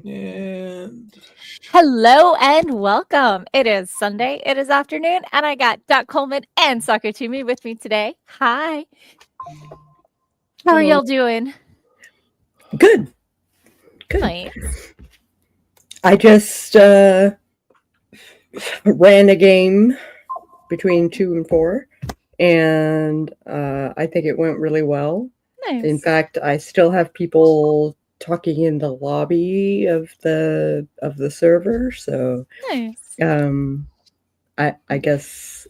And Hello and welcome. It is Sunday. It is afternoon, and I got Doc Coleman and Sako Toomey with me today. Hi. How are Hello. y'all doing? Good. Nice. I just ran a game between 2 and 4, and I think it went really well. Nice. In fact, I still have people talking in the lobby of the server, so Nice. I guess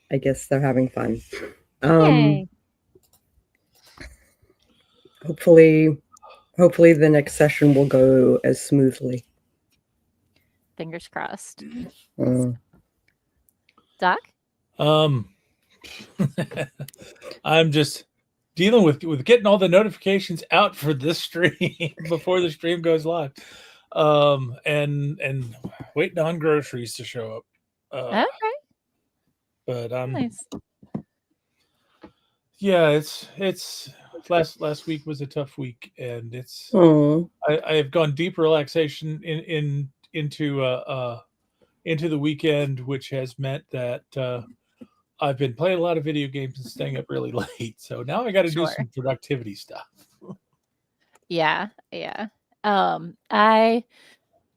they're having fun. Yay. Hopefully the next session will go as smoothly. Fingers crossed. Doc? I'm just dealing with getting all the notifications out for this stream before the stream goes live. And waiting on groceries to show up. Okay. But Nice. Yeah, it's last week was a tough week, and it's I have gone deep relaxation into the weekend, which has meant that I've been playing a lot of video games and staying up really late. So now I got to do some productivity stuff. Yeah. I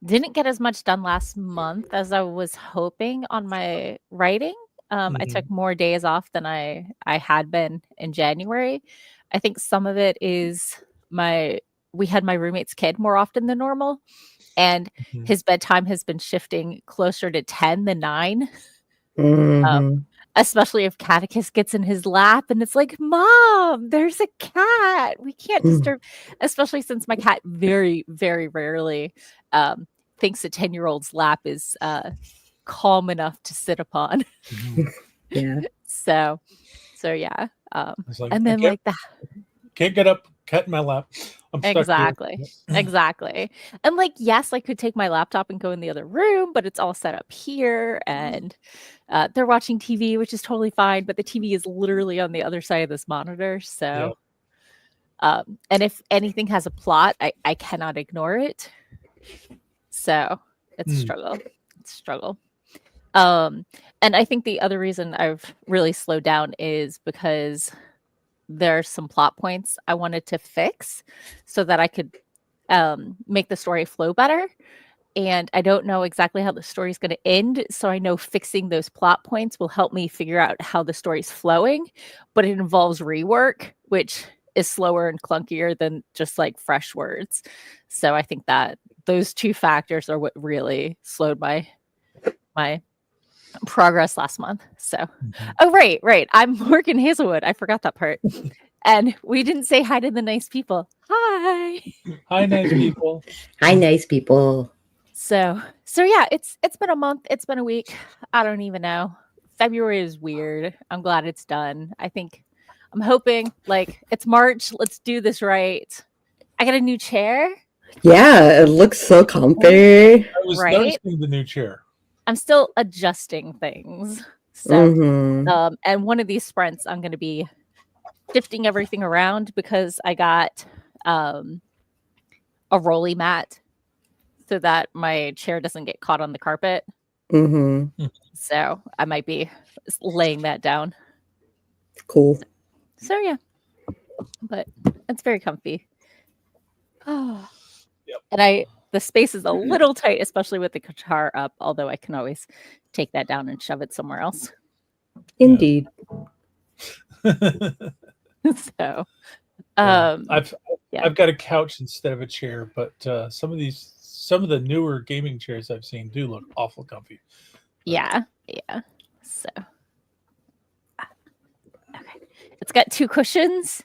didn't get as much done last month as I was hoping on my writing. I took more days off than I had been in January. I think some of it is we had my roommate's kid more often than normal, and his bedtime has been shifting closer to 10 than 9. Especially if Catechus gets in his lap and it's like, Mom, there's a cat. We can't disturb, especially since my cat very, very rarely thinks a 10-year-old's lap is calm enough to sit upon. Yeah. So yeah. Like, and then like that. Can't get up, cat in my lap. I'm stuck Exactly. And like, yes, I could take my laptop and go in the other room, but it's all set up here, and they're watching TV, which is totally fine. But the TV is literally on the other side of this monitor. So, and if anything has a plot, I cannot ignore it. So it's a struggle. It's a struggle. And I think the other reason I've really slowed down is because there's some plot points I wanted to fix so that I could make the story flow better. And I don't know exactly how the story is going to end. So I know fixing those plot points will help me figure out how the story's flowing, but it involves rework, which is slower and clunkier than just like fresh words. So I think that those two factors are what really slowed my progress last month. So, oh, right. I'm working Hazelwood. I forgot that part. And we didn't say hi to the nice people. Hi, nice people. Hi, nice people. So yeah, it's been a month. It's been a week. I don't even know. February is weird. I'm glad it's done. I'm hoping like it's March. Let's do this right. I got a new chair. Yeah, it looks so comfy. I was noticing the new chair. I'm still adjusting things. So, and one of these sprints, I'm going to be shifting everything around because I got a rolly mat so that my chair doesn't get caught on the carpet. So I might be laying that down. Cool. So yeah, but it's very comfy. Oh, and the space is a little tight, especially with the guitar up, although I can always take that down and shove it somewhere else. Indeed. So, I've got a couch instead of a chair, but some of the newer gaming chairs I've seen do look awful comfy. Yeah. So, okay, it's got 2 cushions,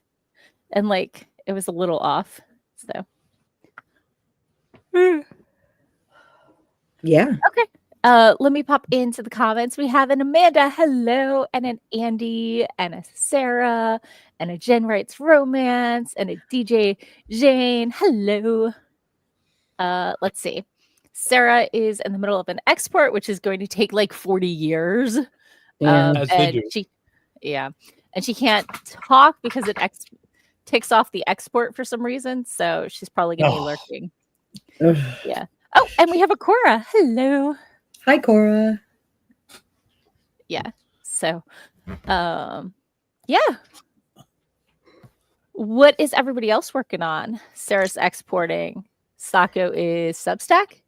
and like it was a little off. So. Yeah. Okay. Let me pop into the comments. We have an Amanda, hello, and an Andy, and a Sarah, and a Jen Writes Romance, and a DJ Jane, hello. Let's see. Sarah is in the middle of an export, which is going to take like 40 years. As they do. And she can't talk because it takes off the export for some reason. So she's probably going to be lurking. Ugh. Yeah. Oh, and we have a Cora. Hello. Hi, Cora. Yeah. So, yeah. What is everybody else working on? Sarah's exporting. Sako is Substack.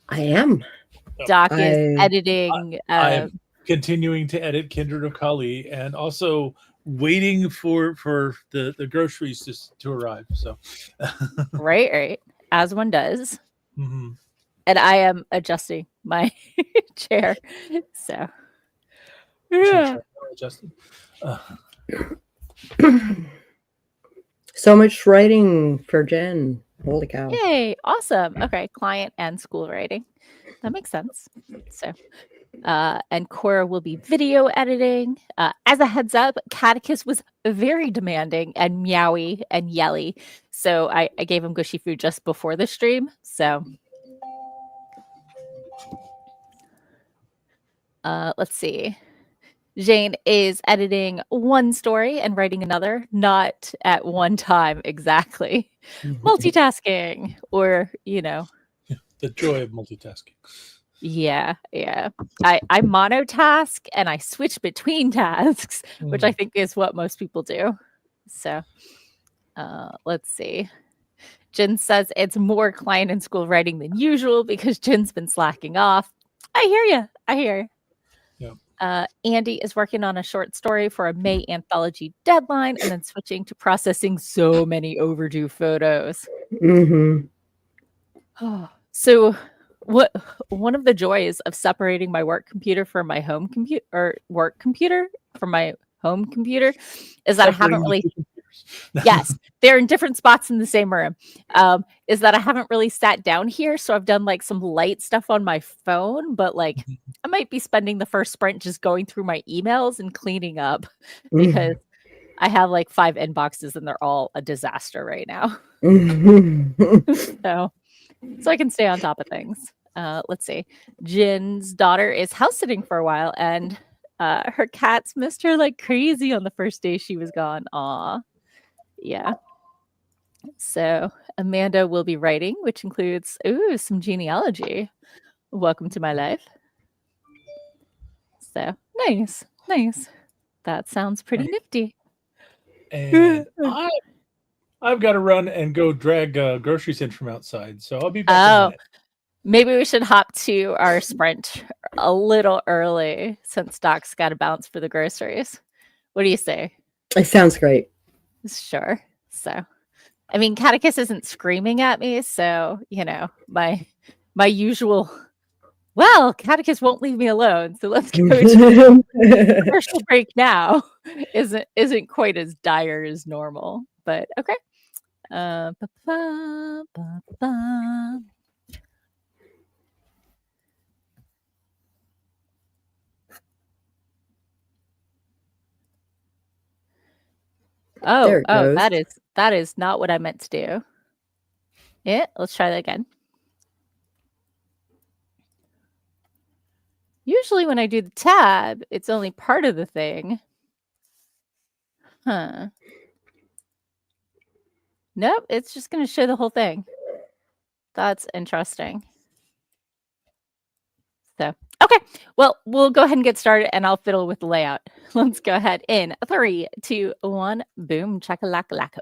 I am. Doc is editing. I'm continuing to edit Kindred of Kali and also waiting for the groceries to arrive. So right, as one does. Mm-hmm. And I am adjusting my chair. So yeah. Adjusted. So much writing for Jen. Holy cow. Yay, awesome. Okay, client and school writing. That makes sense. So and Cora will be video editing. As a heads up, Catechus was very demanding and meowy and yelly. So I gave him gushy food just before the stream. So let's see. Jane is editing one story and writing another, not at one time exactly. Multitasking, or the joy of multitasking. Yeah. I monotask and I switch between tasks, which I think is what most people do. So let's see. Jen says it's more client and school writing than usual because Jen's been slacking off. I hear you. I hear. Andy is working on a short story for a May anthology deadline and then switching to processing so many overdue photos. So one of the joys of separating my work computer from my home computer or work computer from my home computer is that I haven't really yes, they're in different spots in the same room. Is that I haven't really sat down here, so I've done like some light stuff on my phone, but like I might be spending the first sprint just going through my emails and cleaning up because I have like 5 inboxes and they're all a disaster right now. So I can stay on top of things. Let's see. Jin's daughter is house sitting for a while, and her cats missed her like crazy on the first day she was gone. Aw. Yeah. So Amanda will be writing, which includes some genealogy. Welcome to my life. So nice. That sounds pretty nifty. And I've got to run and go drag groceries in from outside, so I'll be back in a minute. Maybe we should hop to our sprint a little early since Doc's got to bounce for the groceries. What do you say? It sounds great. Sure. So, I mean, Catechus isn't screaming at me, so my usual. Well, Catechus won't leave me alone, so let's go to commercial break now. Isn't quite as dire as normal, but okay. Oh, that is not what I meant to do. Yeah, let's try that again. Usually when I do the tab, it's only part of the thing. Huh. Nope, it's just going to show the whole thing. That's interesting. So, okay. Well, we'll go ahead and get started and I'll fiddle with the layout. Let's go ahead in 3, 2, 1. Boom. Chakalaka-laka.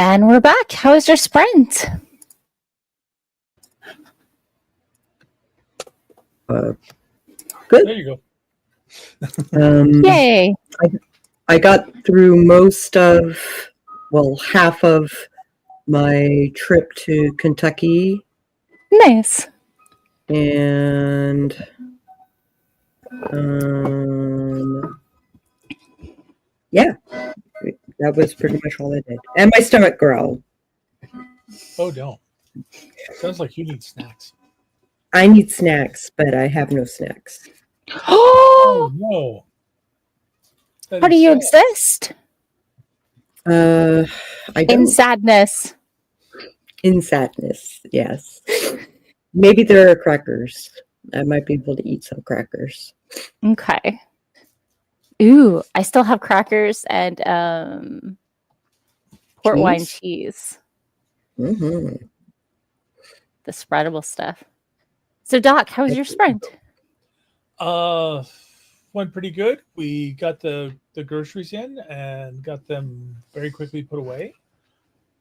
And we're back. How was your sprint? Good. There you go. Yay. I got through half of my trip to Kentucky. Nice. And yeah, that was pretty much all I did. And my stomach growled. Oh, don't. Sounds like you need snacks. I need snacks, but I have no snacks. Oh, no. How do you exist? I don't. In sadness. In sadness, yes. Maybe there are crackers. I might be able to eat some crackers. Okay. Ooh, I still have crackers and port wine cheese. Mm-hmm. The spreadable stuff. So, Doc, how was your sprint? Went pretty good. We got the groceries in and got them very quickly put away.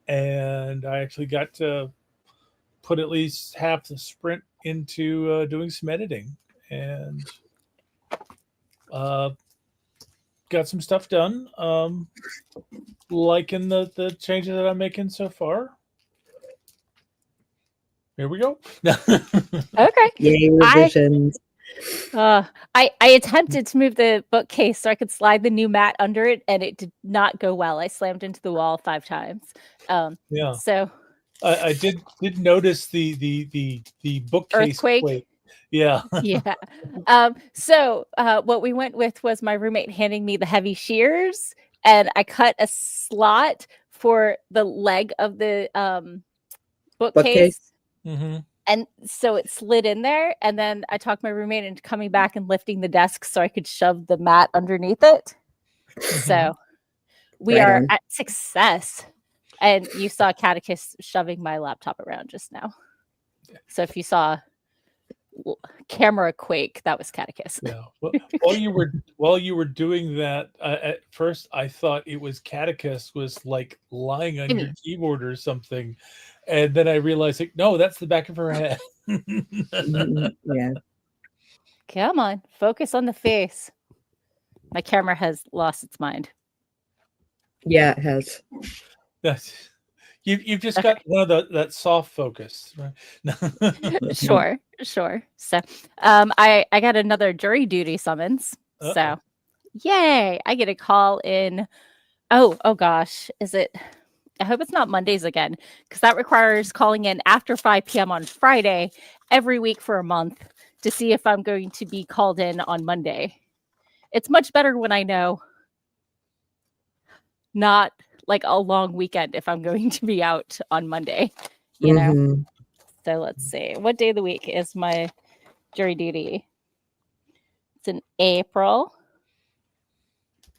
And I actually got to put at least half the sprint into doing some editing. And got some stuff done. Liking the changes that I'm making so far. Here we go. Okay. Yay, revisions. I attempted to move the bookcase so I could slide the new mat under it, and it did not go well. I slammed into the wall 5 times. Yeah. So I did notice the bookcase earthquake. quake. Yeah. Yeah. So what we went with was my roommate handing me the heavy shears, and I cut a slot for the leg of the bookcase. Mm-hmm. And so it slid in there, and then I talked my roommate into coming back and lifting the desk so I could shove the mat underneath it. So we are at success. And you saw Catechus shoving my laptop around just now. So if you saw camera quake, that was Catechus. Yeah. Well, while you were doing that, at first I thought it was Catechus was like lying on your keyboard or something, and then I realized, like, no, that's the back of her head. Yeah. Come on, focus on the face. My camera has lost its mind. Yeah, it has. That's you've just got one of that soft focus, right? Sure. So I got another jury duty summons. Uh-oh. So yay, I get a call in. Oh gosh, is it? I hope it's not Mondays again, because that requires calling in after 5 p.m. on Friday every week for a month to see if I'm going to be called in on Monday. It's much better when I know, not like a long weekend if I'm going to be out on Monday, you know? So let's see. What day of the week is my jury duty? It's in April.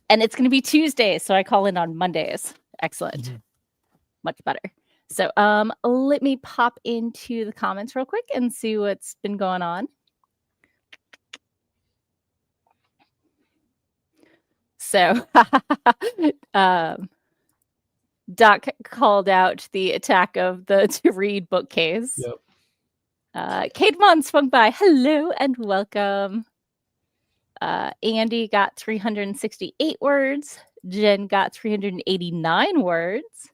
And it's going to be Tuesday, so I call in on Mondays. Excellent. Mm-hmm. Much better. So let me pop into the comments real quick and see what's been going on. So Doc called out the attack of the to read bookcase. Yep. Kate Mon swung by. Hello and welcome. Andy got 368 words. Jen got 389 words.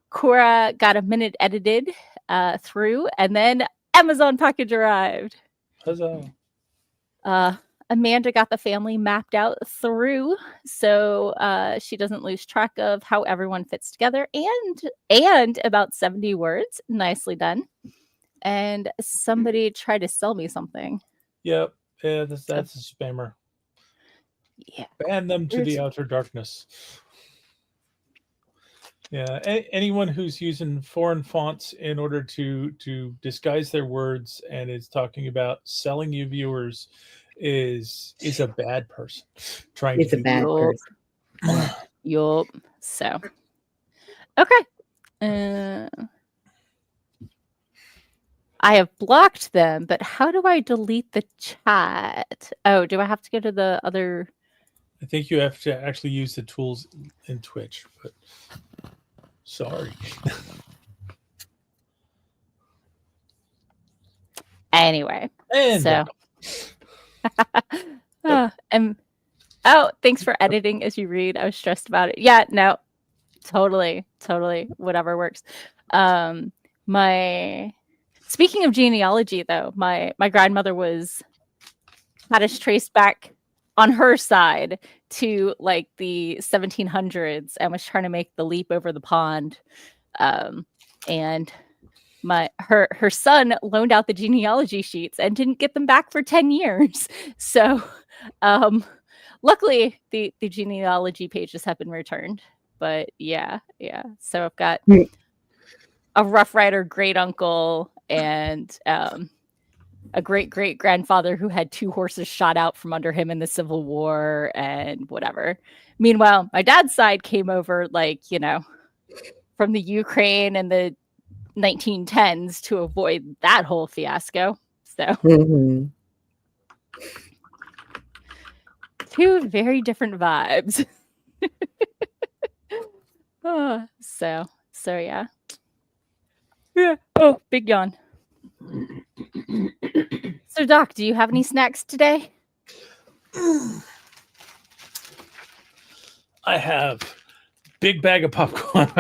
Cora got a minute edited through, and then Amazon package arrived. Huzzah. Amanda got the family mapped out through, so she doesn't lose track of how everyone fits together, and about 70 words. Nicely done. And somebody tried to sell me something. Yep. Yeah, that's a spammer. Yeah. Ban them to the outer darkness. Yeah. Anyone who's using foreign fonts in order to disguise their words and is talking about selling you viewers is a bad person. It's a bad person. Yup. So, okay. I have blocked them, but how do I delete the chat? Oh, do I have to go to the other? I think you have to actually use the tools in Twitch. But Sorry. Anyway, And so thanks for editing as you read. I was stressed about it. Yeah, no, totally, whatever works. Speaking of genealogy, though, my grandmother had us traced back on her side to like the 1700s and was trying to make the leap over the pond. And her son loaned out the genealogy sheets and didn't get them back for 10 years. So luckily the genealogy pages have been returned. But yeah. So I've got a Rough Rider great uncle and a great grandfather who had 2 horses shot out from under him in the Civil War and whatever. Meanwhile, my dad's side came over from the Ukraine and the 1910s to avoid that whole fiasco. So 2 very different vibes. So yeah. Oh, big yawn. So Doc, do you have any snacks today? I have big bag of popcorn.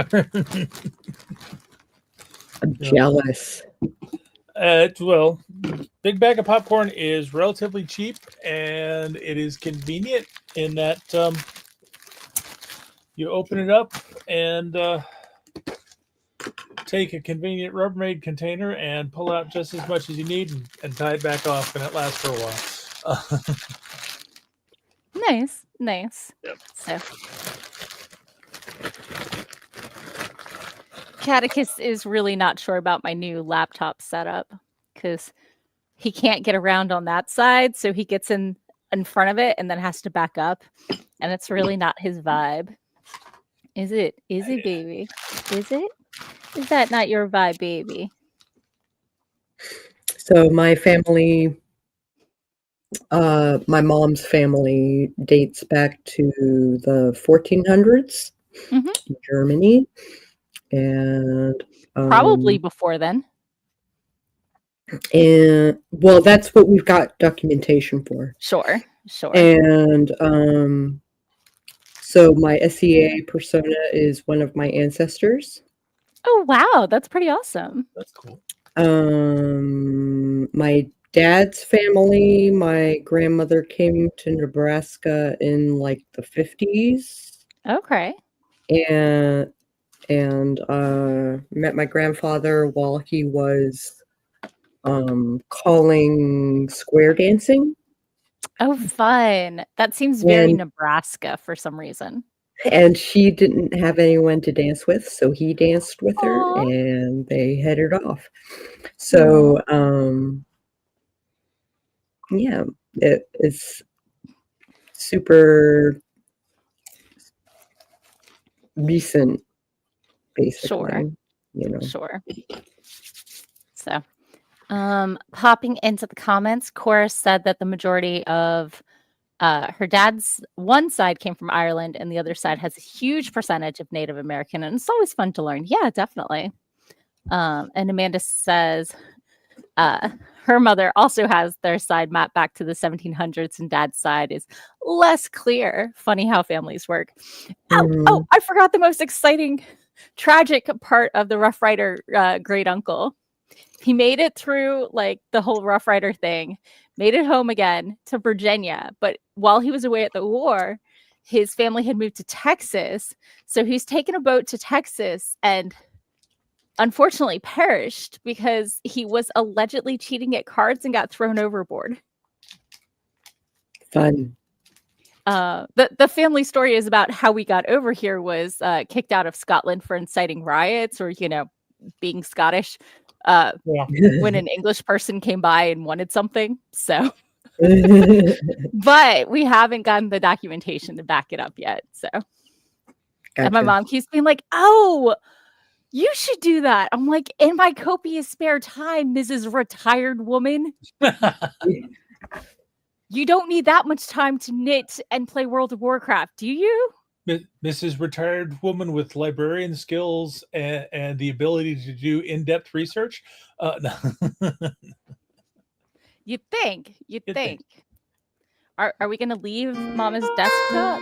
I'm jealous. Well, big bag of popcorn is relatively cheap and it is convenient in that you open it up and take a convenient Rubbermaid container and pull out just as much as you need and tie it back off, and it lasts for a while. Nice. Yep. So Catechus is really not sure about my new laptop setup because he can't get around on that side, so he gets in front of it and then has to back up, and it's really not his vibe. Is it, baby? Is it? Is that not your vibe, baby? So my family, my mom's family dates back to the 1400s in Germany. And probably before then. And well, that's what we've got documentation for. Sure. And so my SEA persona is one of my ancestors. Oh wow, that's pretty awesome. That's cool. My dad's family, my grandmother came to Nebraska in like the 50s. Okay. And met my grandfather while he was calling square dancing. Oh, fun. That seems very Nebraska for some reason. And she didn't have anyone to dance with, so he danced with her and they headed off. So yeah, it is super recent, basically. Sure. So popping into the comments, Cora said that the majority of her dad's one side came from Ireland and the other side has a huge percentage of Native American, and it's always fun to learn. Yeah, definitely. And Amanda says her mother also has their side mapped back to the 1700s and dad's side is less clear. Funny how families work. Oh, I forgot the most exciting, tragic part of the Rough Rider great uncle. He made it through like the whole Rough Rider thing, made it home again to Virginia. But while he was away at the war, his family had moved to Texas. So he's taken a boat to Texas and unfortunately perished because he was allegedly cheating at cards and got thrown overboard. Fun. The family story is about how we got over here was kicked out of Scotland for inciting riots or, being Scottish. When an English person came by and wanted something. So, but we haven't gotten the documentation to back it up yet. So, and my mom keeps being like, "Oh, you should do that." I'm like, in my copious spare time, Mrs. Retired Woman. You don't need that much time to knit and play World of Warcraft, do you? Mrs. Retired Woman with librarian skills and the ability to do in-depth research. No. You'd think. You'd think. Are we gonna leave Mama's desktop?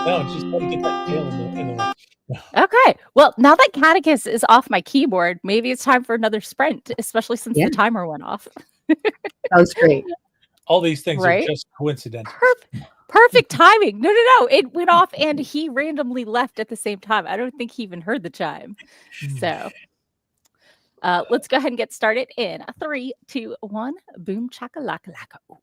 No, just let me get that tail in the way. Okay. Well, now that Catechus is off my keyboard, maybe it's time for another sprint, especially since Yeah. the timer went off. Sounds great. All these things Right? are just coincidental. Perfect timing. No. It went off and he randomly left at the same time. I don't think he even heard the chime. So let's go ahead and get started in 3, 2, 1. Boom chakalaka laka.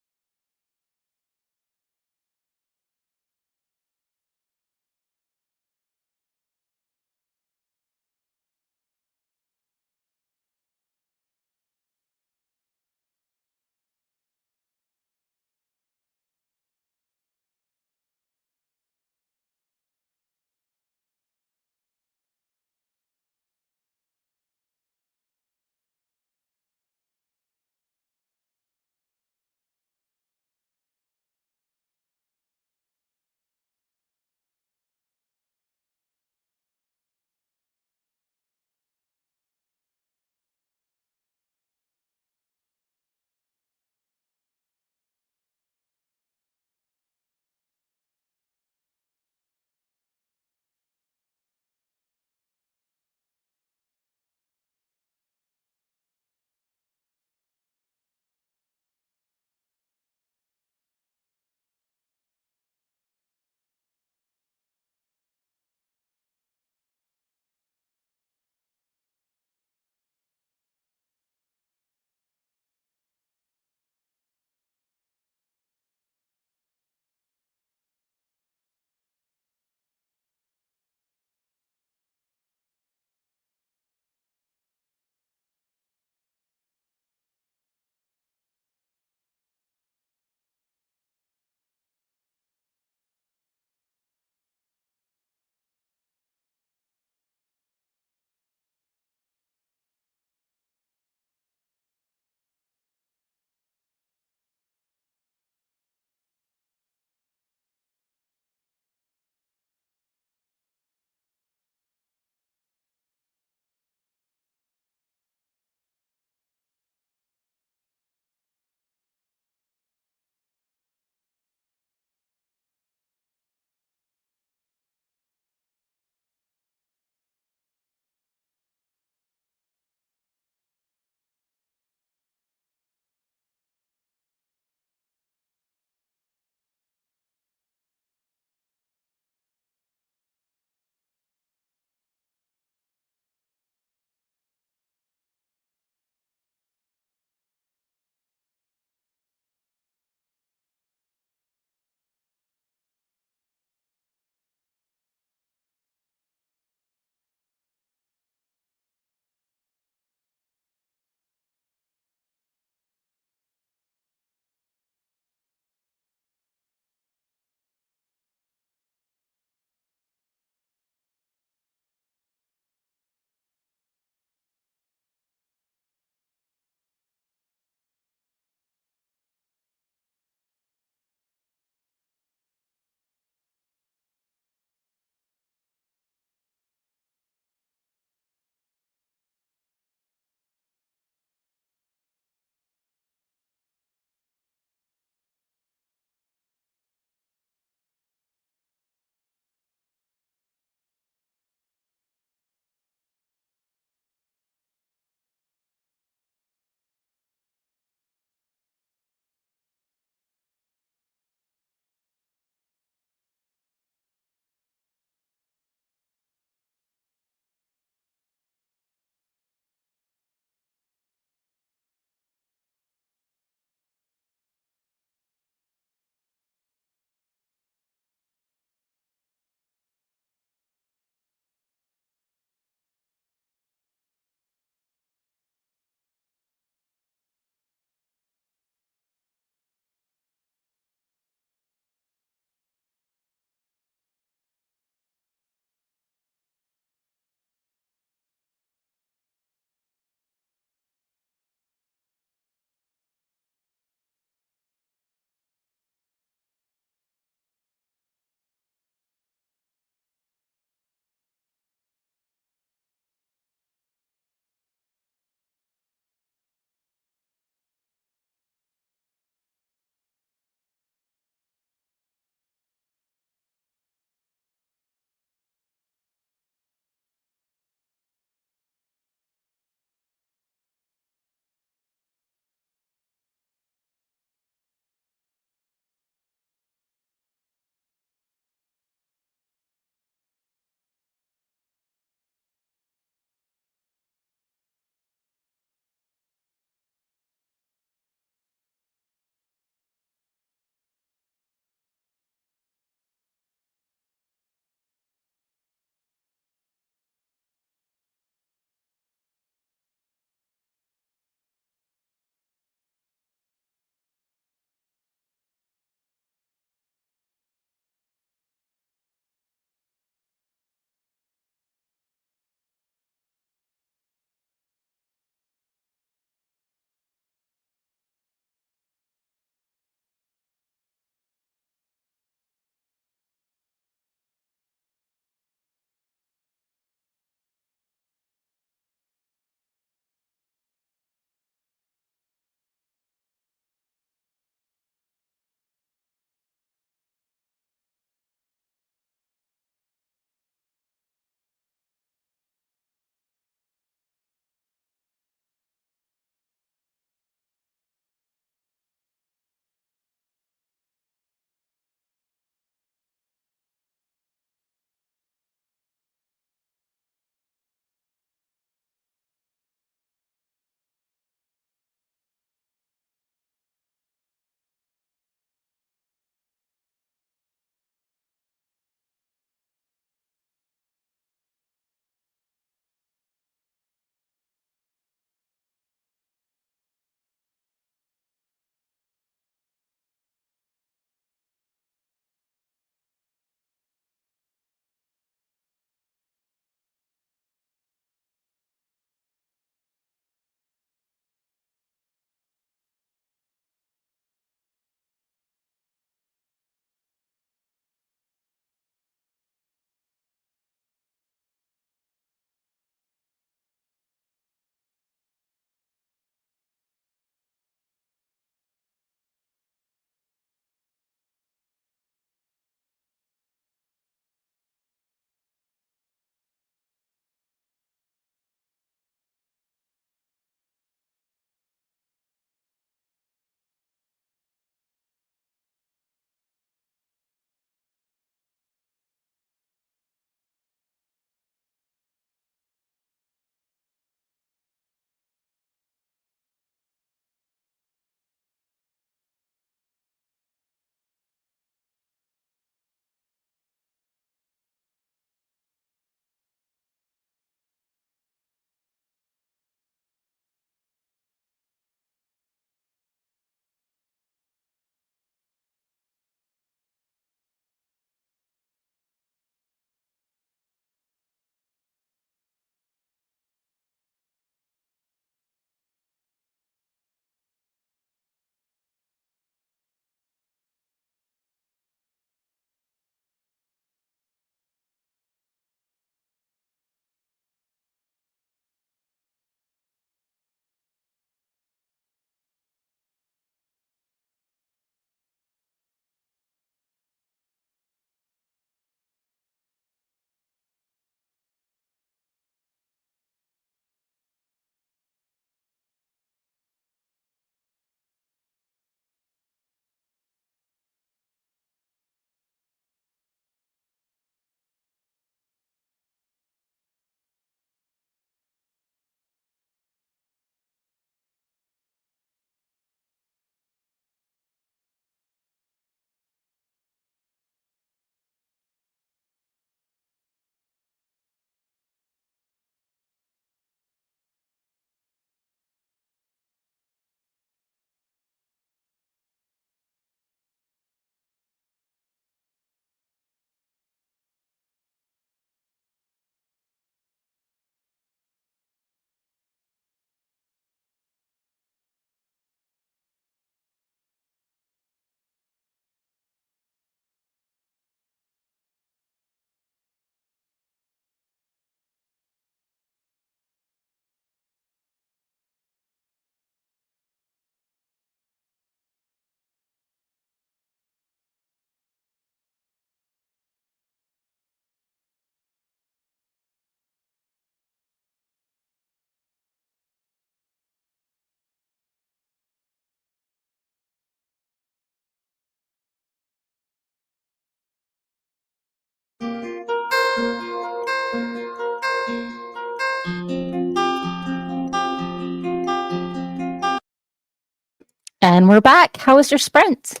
And we're back. How was your sprint?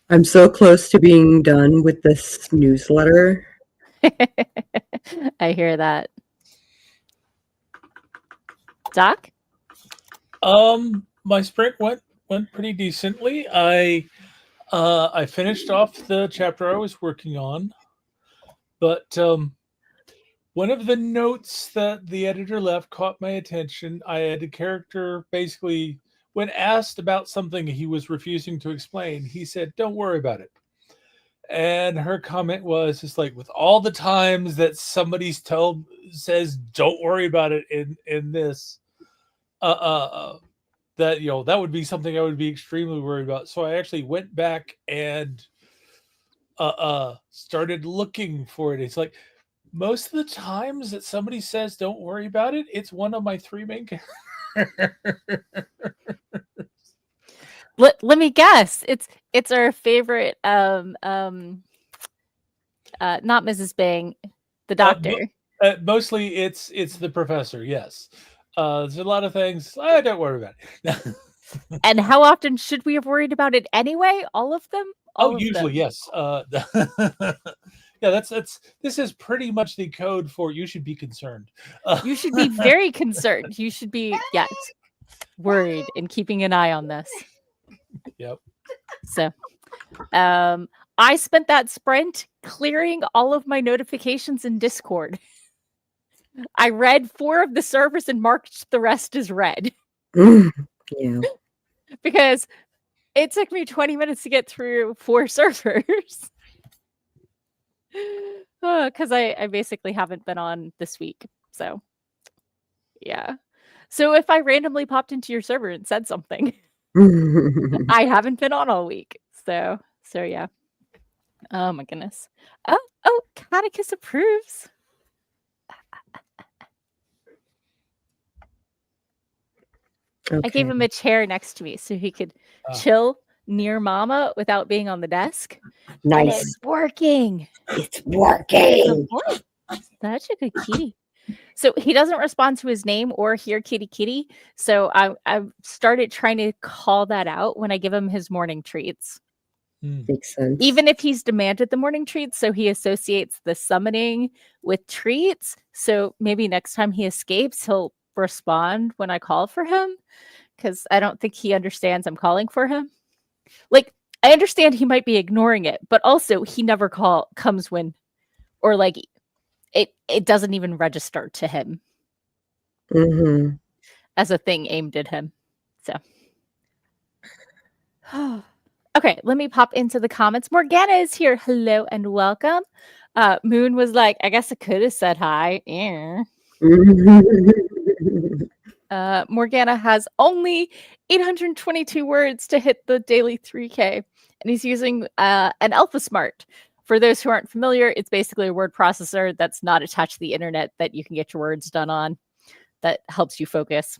I'm so close to being done with this newsletter. I hear that. Doc? My sprint went pretty decently. I finished off the chapter I was working on, but one of the notes that the editor left caught my attention. I had a character basically, when asked about something he was refusing to explain, he said, "Don't worry about it." And her comment was just like, with all the times that somebody says, "Don't worry about it," in this, that that would be something I would be extremely worried about. So I actually went back and started looking for it. It's like, most of the times that somebody says "don't worry about it," it's one of my three main characters. Let me guess. It's our favorite not Mrs. Bing, the doctor. Mostly it's the professor, yes. There's a lot of things. Don't worry about it. And how often should we have worried about it anyway? All of them? Usually, yes. Yeah, this is pretty much the code for you should be concerned. You should be very concerned. You should be, yes, worried and keeping an eye on this. Yep. So, I spent that sprint clearing all of my notifications in Discord. I read 4 of the servers and marked the rest as red. Yeah. Because it took me 20 minutes to get through 4 servers. Because I basically haven't been on this week. So, yeah. So if I randomly popped into your server and said something, I haven't been on all week. So yeah. Oh my goodness. Oh, Catechus approves. Okay. I gave him a chair next to me so he could chill near Mama without being on the desk. Nice. And it's working. It's working. Such a good kitty. So he doesn't respond to his name or hear kitty kitty. So I started trying to call that out when I give him his morning treats. Makes sense. Even if he's demanded the morning treats, so he associates the summoning with treats. So maybe next time he escapes, he'll respond when I call for him, because I don't think he understands I'm calling for him. Like, I understand he might be ignoring it, but also he never comes when, or like it doesn't even register to him as a thing aimed at him. So okay, let me pop into the comments. Morgana is here. Hello and welcome. Moon was like, I guess I could have said hi. Morgana has only 822 words to hit the daily 3K, and he's using an Alpha Smart. For those who aren't familiar, it's basically a word processor that's not attached to the internet that you can get your words done on, that helps you focus.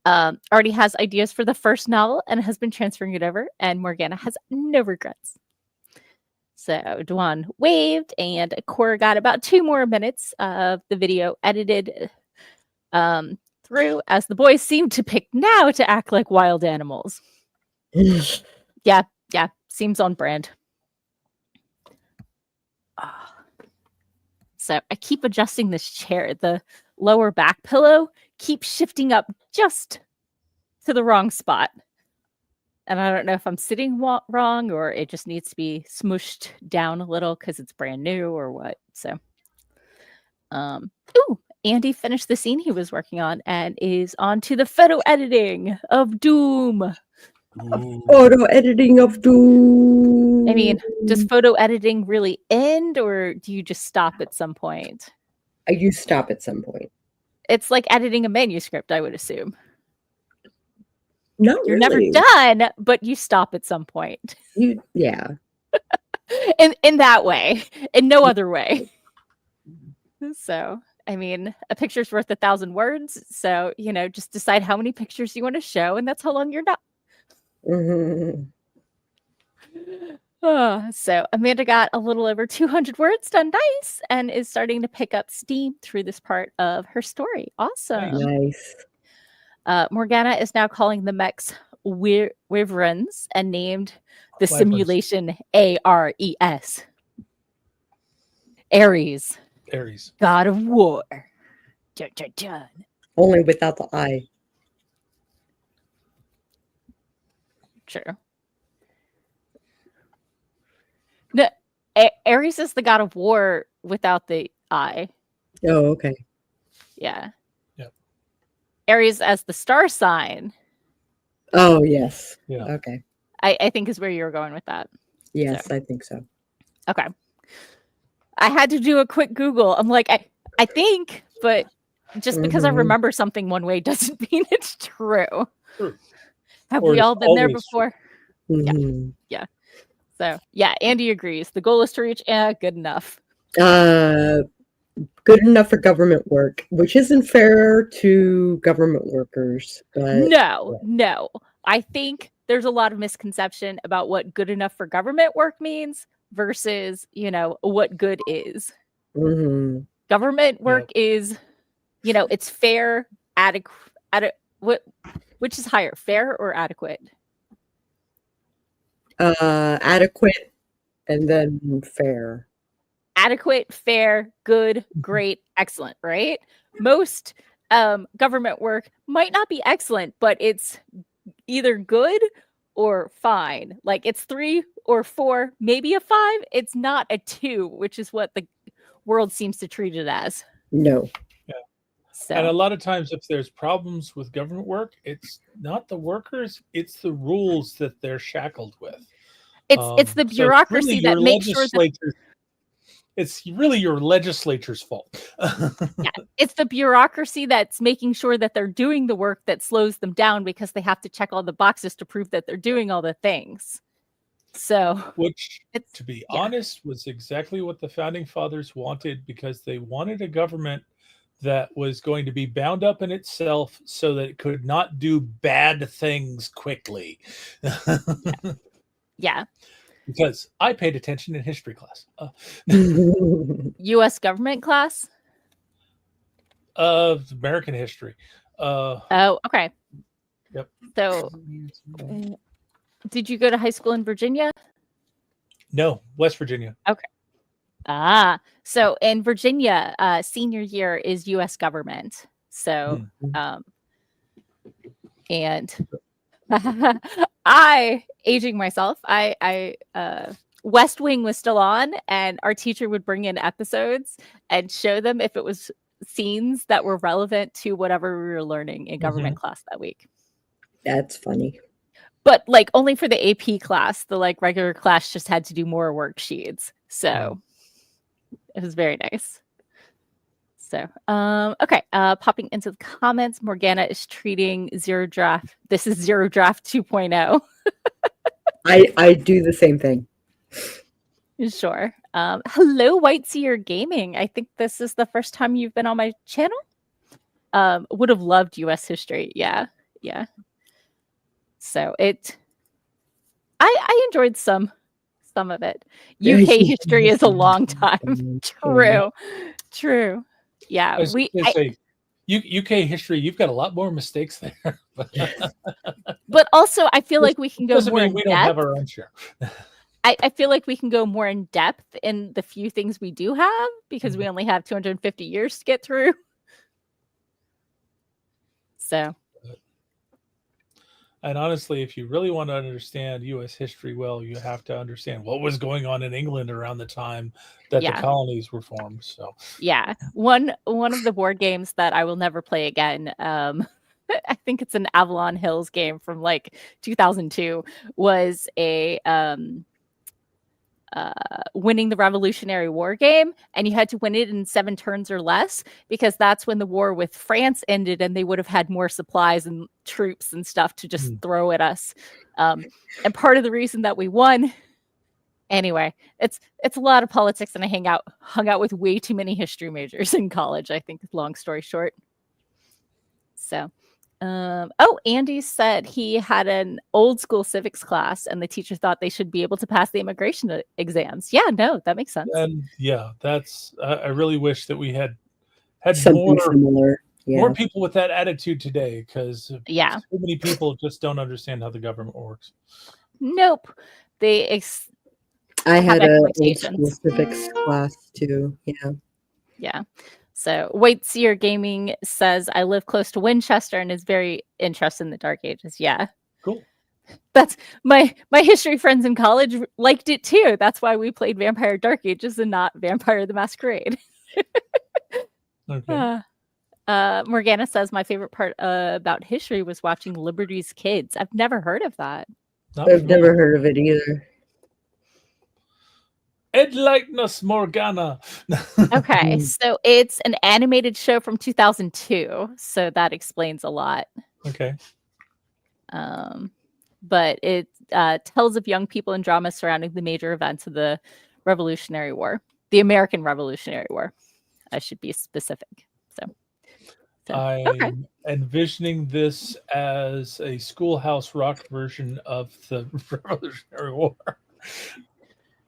Already has ideas for the first novel and has been transferring it over, and Morgana has no regrets. So Dwan waved, and Cora got about 2 more minutes of the video edited through, as the boys seem to pick now to act like wild animals. Yeah, seems on brand. So I keep adjusting this chair. The lower back pillow keeps shifting up just to the wrong spot. And I don't know if I'm sitting wrong or it just needs to be smooshed down a little because it's brand new or what. So, Andy finished the scene he was working on and is on to the photo editing of Doom. Photo editing of Doom. I mean, does photo editing really end, or do you just stop at some point? You stop at some point. It's like editing a manuscript, I would assume. No, you're really. never done, but you stop at some point. Yeah. in that way, in no other way. So, I mean, a picture's worth 1,000 words. So, just decide how many pictures you want to show, and that's how long you're done. So Amanda got a little over 200 words done and is starting to pick up steam through this part of her story. Awesome. Nice. Morgana is now calling the mechs wyverns and named the simulation Ares. Ares. Ares. God of War. Dun, dun, dun. Only without the I. True. No, Ares is the god of war without the I. Oh, okay. Yeah. Yep. Aries as the star sign. Oh, yes. Yeah. Okay. I think is where you were going with that. Yes, So. I think so. Okay. I had to do a quick Google. I'm like, I think, but just because I remember something one way doesn't mean it's true. True. Have we all been there before? Mm-hmm. Yeah. So, yeah, Andy agrees. The goal is to reach good enough. Good enough for government work, which isn't fair to government workers. But No. I think there's a lot of misconception about what good enough for government work means versus, what good is. Mm-hmm. Government work is, it's fair, adequate. Which is higher, fair or adequate? Adequate and then fair. Adequate, fair, good, great, excellent, right? Most government work might not be excellent, but it's either good or fine. Like it's 3 or 4, maybe a 5. It's not a 2, which is what the world seems to treat it as. No. Yeah. So. And a lot of times if there's problems with government work, it's not the workers, it's the rules that they're shackled with. It's the bureaucracy that makes sure that it's really your legislature's fault. Yeah, it's the bureaucracy that's making sure that they're doing the work that slows them down because they have to check all the boxes to prove that they're doing all the things. So, which, to be honest, was exactly what the founding fathers wanted, because they wanted a government that was going to be bound up in itself so that it could not do bad things quickly. Yeah. Because I paid attention in history class. U.S. government class? American history. Oh, okay. Yep. So, did you go to high school in Virginia? No, West Virginia. Okay. So in Virginia, senior year is U.S. government. So, and aging myself, West Wing was still on, and our teacher would bring in episodes and show them if it was scenes that were relevant to whatever we were learning in government class that week. That's funny. But like only for the AP class, the like regular class just had to do more worksheets. So it was very nice. So, okay. Popping into the comments, Morgana is treating Zero Draft. This is Zero Draft 2.0. I do the same thing. Sure. Hello, White Seer Gaming. I think this is the first time you've been on my channel. Would have loved U.S. history. Yeah. So I enjoyed some of it. UK history is a long time. True. Yeah, UK history. You've got a lot more mistakes there. But also, I feel like we can go more in we depth. don't have our own share. I feel like we can go more in depth in the few things we do have because we only have 250 years to get through. So. And honestly, if you really want to understand U.S. history well, you have to understand what was going on in England around the time that the colonies were formed. So, yeah, one of the board games that I will never play again, I think it's an Avalon Hills game from like 2002, was a winning the Revolutionary War game, and you had to win it in 7 turns or less, because that's when the war with France ended and they would have had more supplies and troops and stuff to just throw at us. And part of the reason that we won, anyway, it's a lot of politics, and I hung out with way too many history majors in college, I think, long story short. So Andy said he had an old school civics class and the teacher thought they should be able to pass the immigration exams. Yeah, no, that makes sense. And yeah, that's I really wish that we had something more similar. More people with that attitude today, because so many people just don't understand how the government works. Nope. I had a old school civics class too. Yeah. So White Seer Gaming says, I live close to Winchester and is very interested in the Dark Ages. Yeah. Cool. That's my history friends in college liked it too. That's why we played Vampire Dark Ages and not Vampire the Masquerade. Okay. Morgana says, my favorite part about history was watching Liberty's Kids. I've never heard of that. I've never heard of it either. Enlighten us, Morgana. Okay, so it's an animated show from 2002, so that explains a lot. Okay. But it tells of young people and drama surrounding the major events of the Revolutionary War, the American Revolutionary War. I should be specific. So I'm envisioning this as a Schoolhouse Rock version of the Revolutionary War.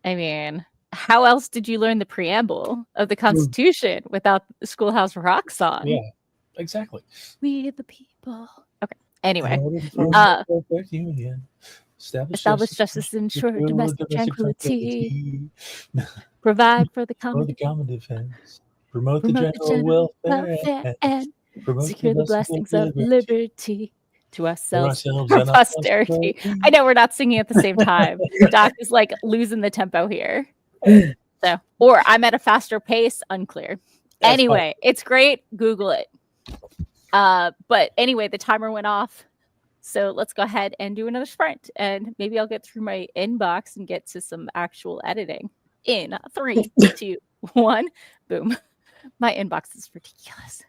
I mean, how else did you learn the preamble of the Constitution without the Schoolhouse Rock song? Yeah, exactly. We the people. Okay. Anyway, establish justice, ensure domestic tranquility, provide for the common defense, promote the general welfare, and secure the blessings of liberty to ourselves for and posterity. I know we're not singing at the same time. Doc is like losing the tempo here. So, or I'm at a faster pace, unclear. Anyway, it's great. Google it. But anyway, the timer went off. So let's go ahead and do another sprint. And maybe I'll get through my inbox and get to some actual editing in 3, 2, 1. Boom. My inbox is ridiculous.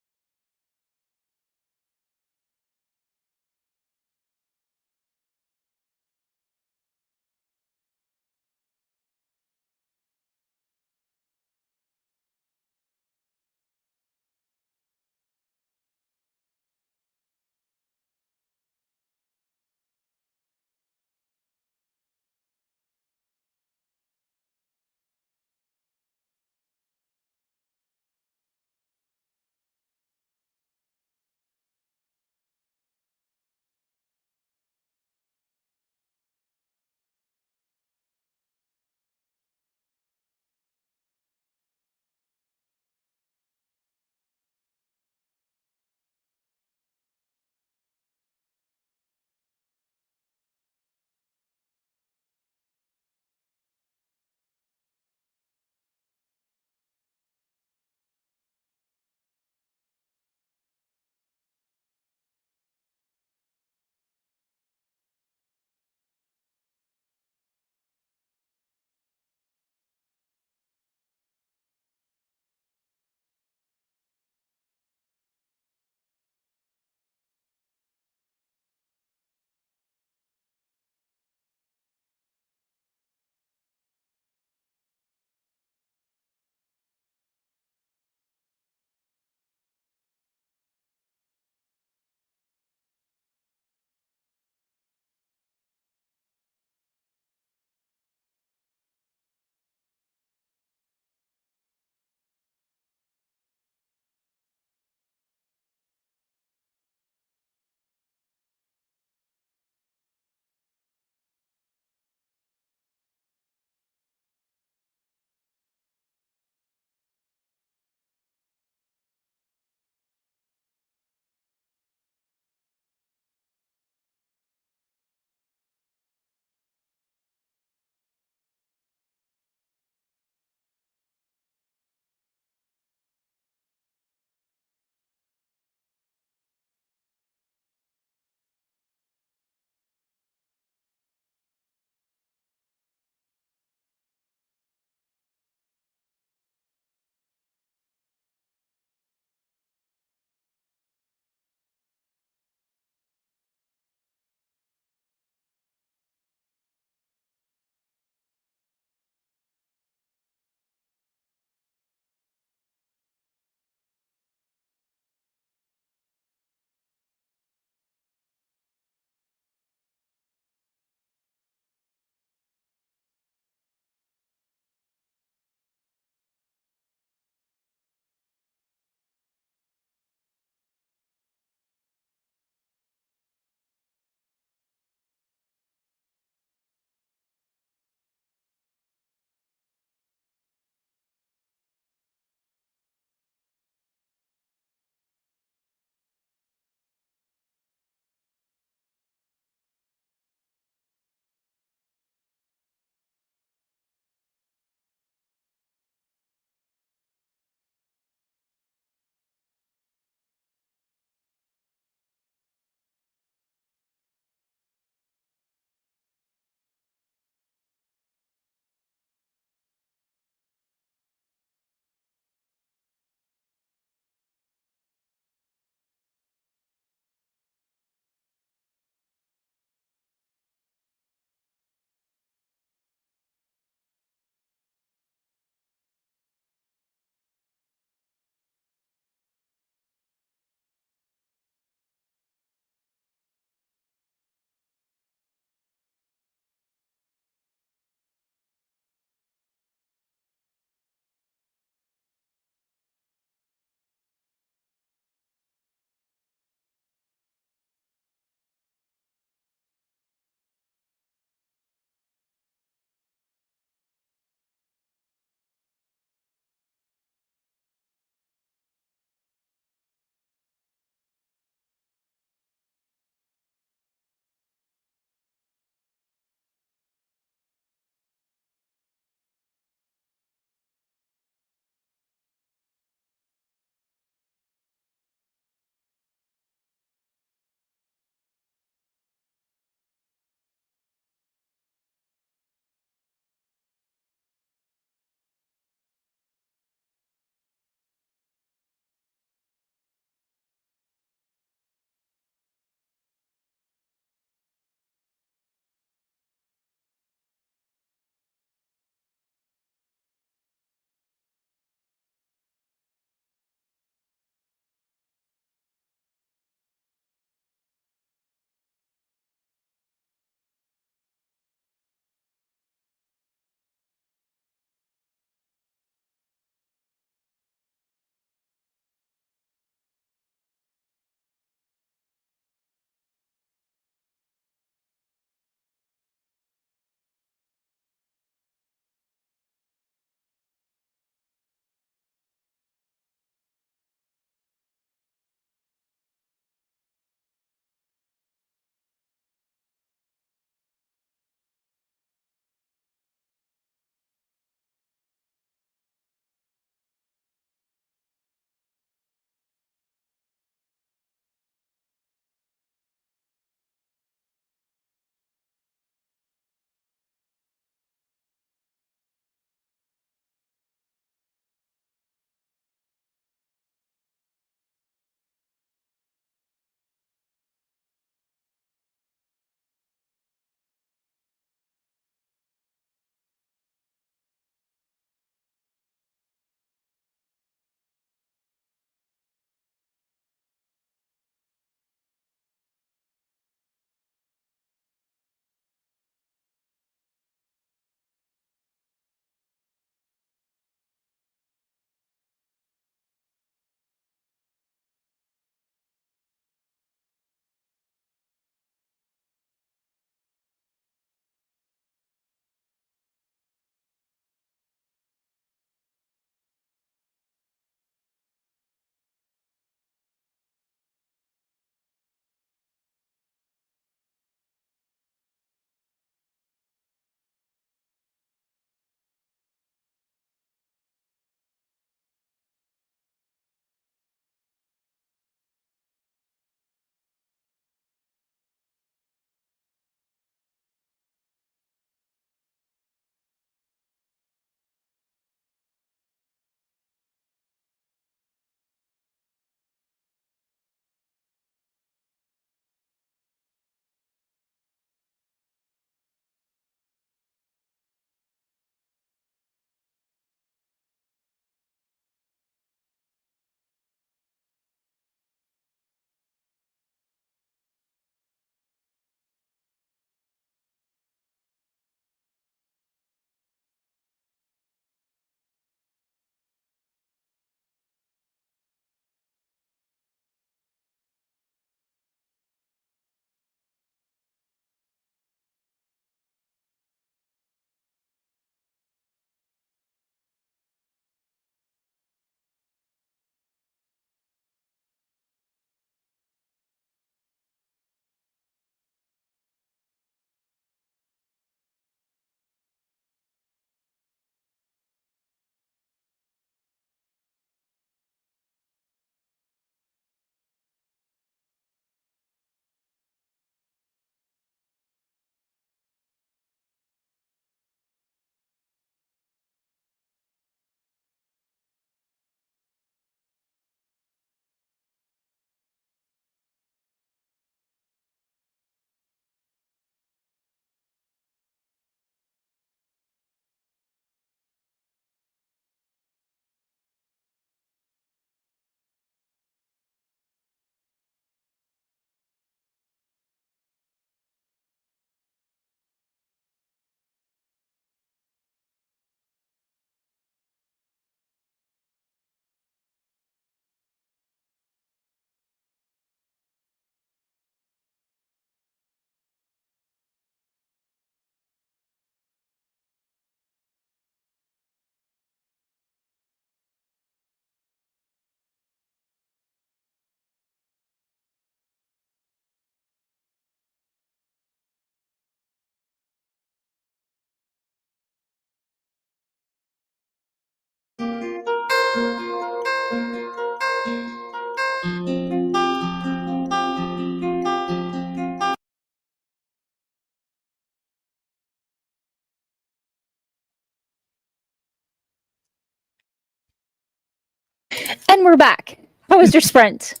And we're back. How was your sprint?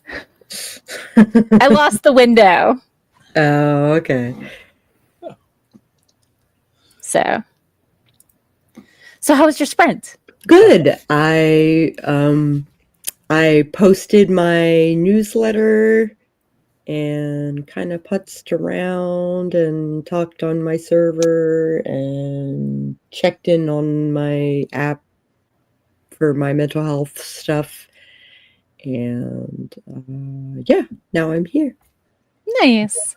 I lost the window. Oh, okay. So how was your sprint? Good. I posted my newsletter and kind of putzed around and talked on my server and checked in on my app for my mental health stuff. And yeah, now I'm here. Nice.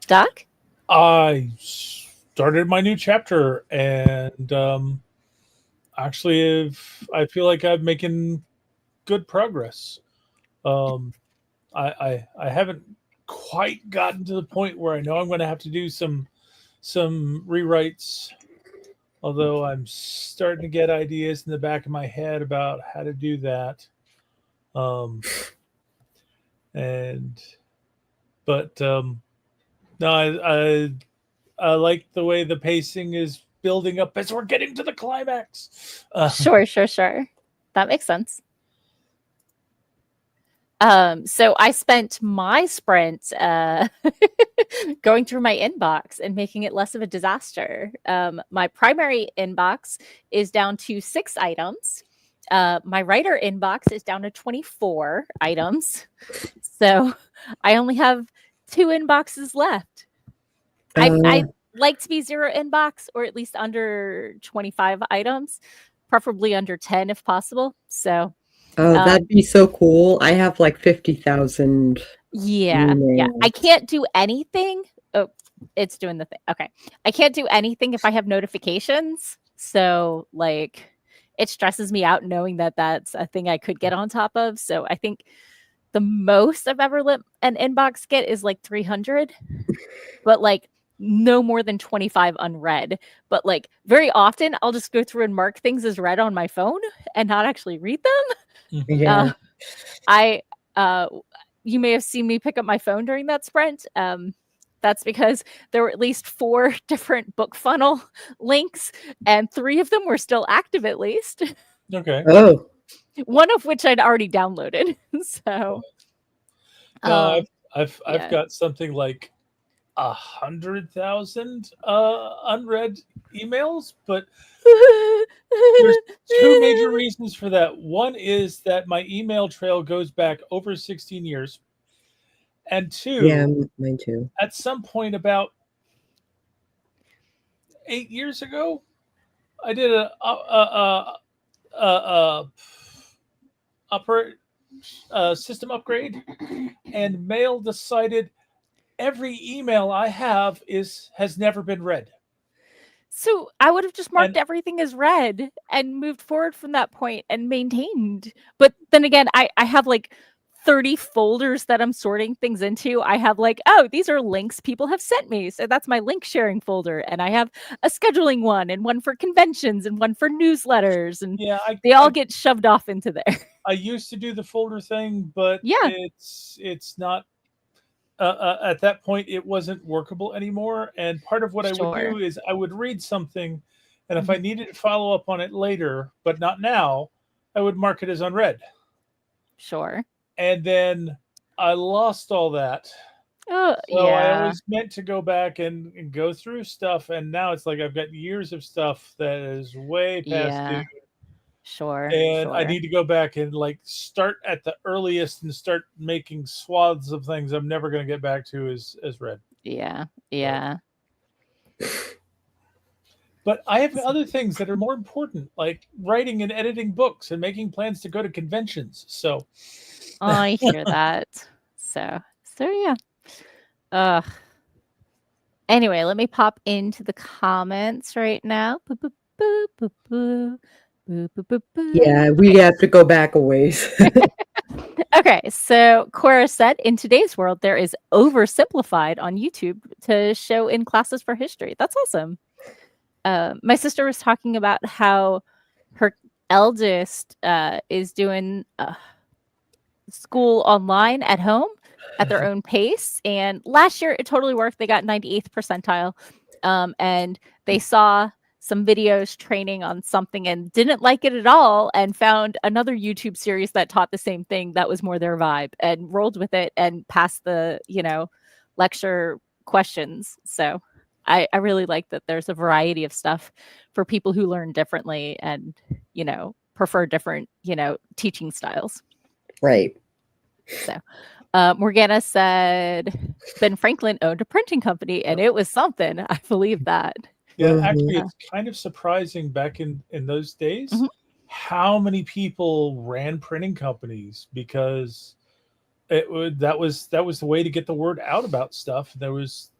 Doc? I started my new chapter, and actually, I feel like I'm making good progress. I haven't quite gotten to the point where I know I'm going to have to do some rewrites, although I'm starting to get ideas in the back of my head about how to do that. No, I like the way the pacing is building up as we're getting to the climax. Sure. That makes sense. So I spent my sprint going through my inbox and making it less of a disaster. My primary inbox is down to 6 items. My writer inbox is down to 24 items. So I only have 2 inboxes left. I'd like to be 0 inbox, or at least under 25 items, preferably under 10 if possible. So that'd be so cool. I have like 50,000. Yeah. I can't do anything. Oh, it's doing the thing. Okay. I can't do anything if I have notifications. So like it stresses me out knowing that that's a thing I could get on top of. So I think the most I've ever let an inbox get is like 300, but like no more than 25 unread. But like very often I'll just go through and mark things as read on my phone and not actually read them. Yeah. You may have seen me pick up my phone during that sprint. That's because there were at least 4 different book funnel links, and 3 of them were still active at least. Okay. Oh. One of which I'd already downloaded. So no, I've got something like 100,000 unread emails, but there's 2 major reasons for that. One is that my email trail goes back over 16 years. And 2, yeah, mine too. At some point about 8 years ago, I did a system upgrade, and Mail decided every email I have has never been read. So I would have just marked everything as read and moved forward from that point and maintained. But then again, I have like 30 folders that I'm sorting things into. I have like, oh, these are links people have sent me. So that's my link sharing folder. And I have a scheduling one, and one for conventions, and one for newsletters. And they all get shoved off into there. I used to do the folder thing, but it's not. At that point, it wasn't workable anymore. And part of what I would do is I would read something, and if I needed to follow up on it later, but not now, I would mark it as unread. Sure. And then I lost all that. Oh, so I always meant to go back and go through stuff, and now it's like I've got years of stuff that is way past due. Sure. And I need to go back and like start at the earliest and start making swaths of things I'm never going to get back to as read. Yeah. But I have other things that are more important, like writing and editing books and making plans to go to conventions. So I hear that. So yeah. Anyway, let me pop into the comments right now. Yeah, we have to go back a ways. Okay, so Cora said, in today's world, there is oversimplified on YouTube to show in classes for history. That's awesome. My sister was talking about how her eldest is doing school online at home at their own pace. And last year, it totally worked. They got 98th percentile. And they saw some videos training on something and didn't like it at all, and found another YouTube series that taught the same thing that was more their vibe, and rolled with it and passed the, lecture questions. So I really like that there's a variety of stuff for people who learn differently and, prefer different, teaching styles. Right. So Morgana said Ben Franklin owned a printing company, and it was something. I believe that. Yeah, actually, it's kind of surprising back in those days how many people ran printing companies, because that was the way to get the word out about stuff. There was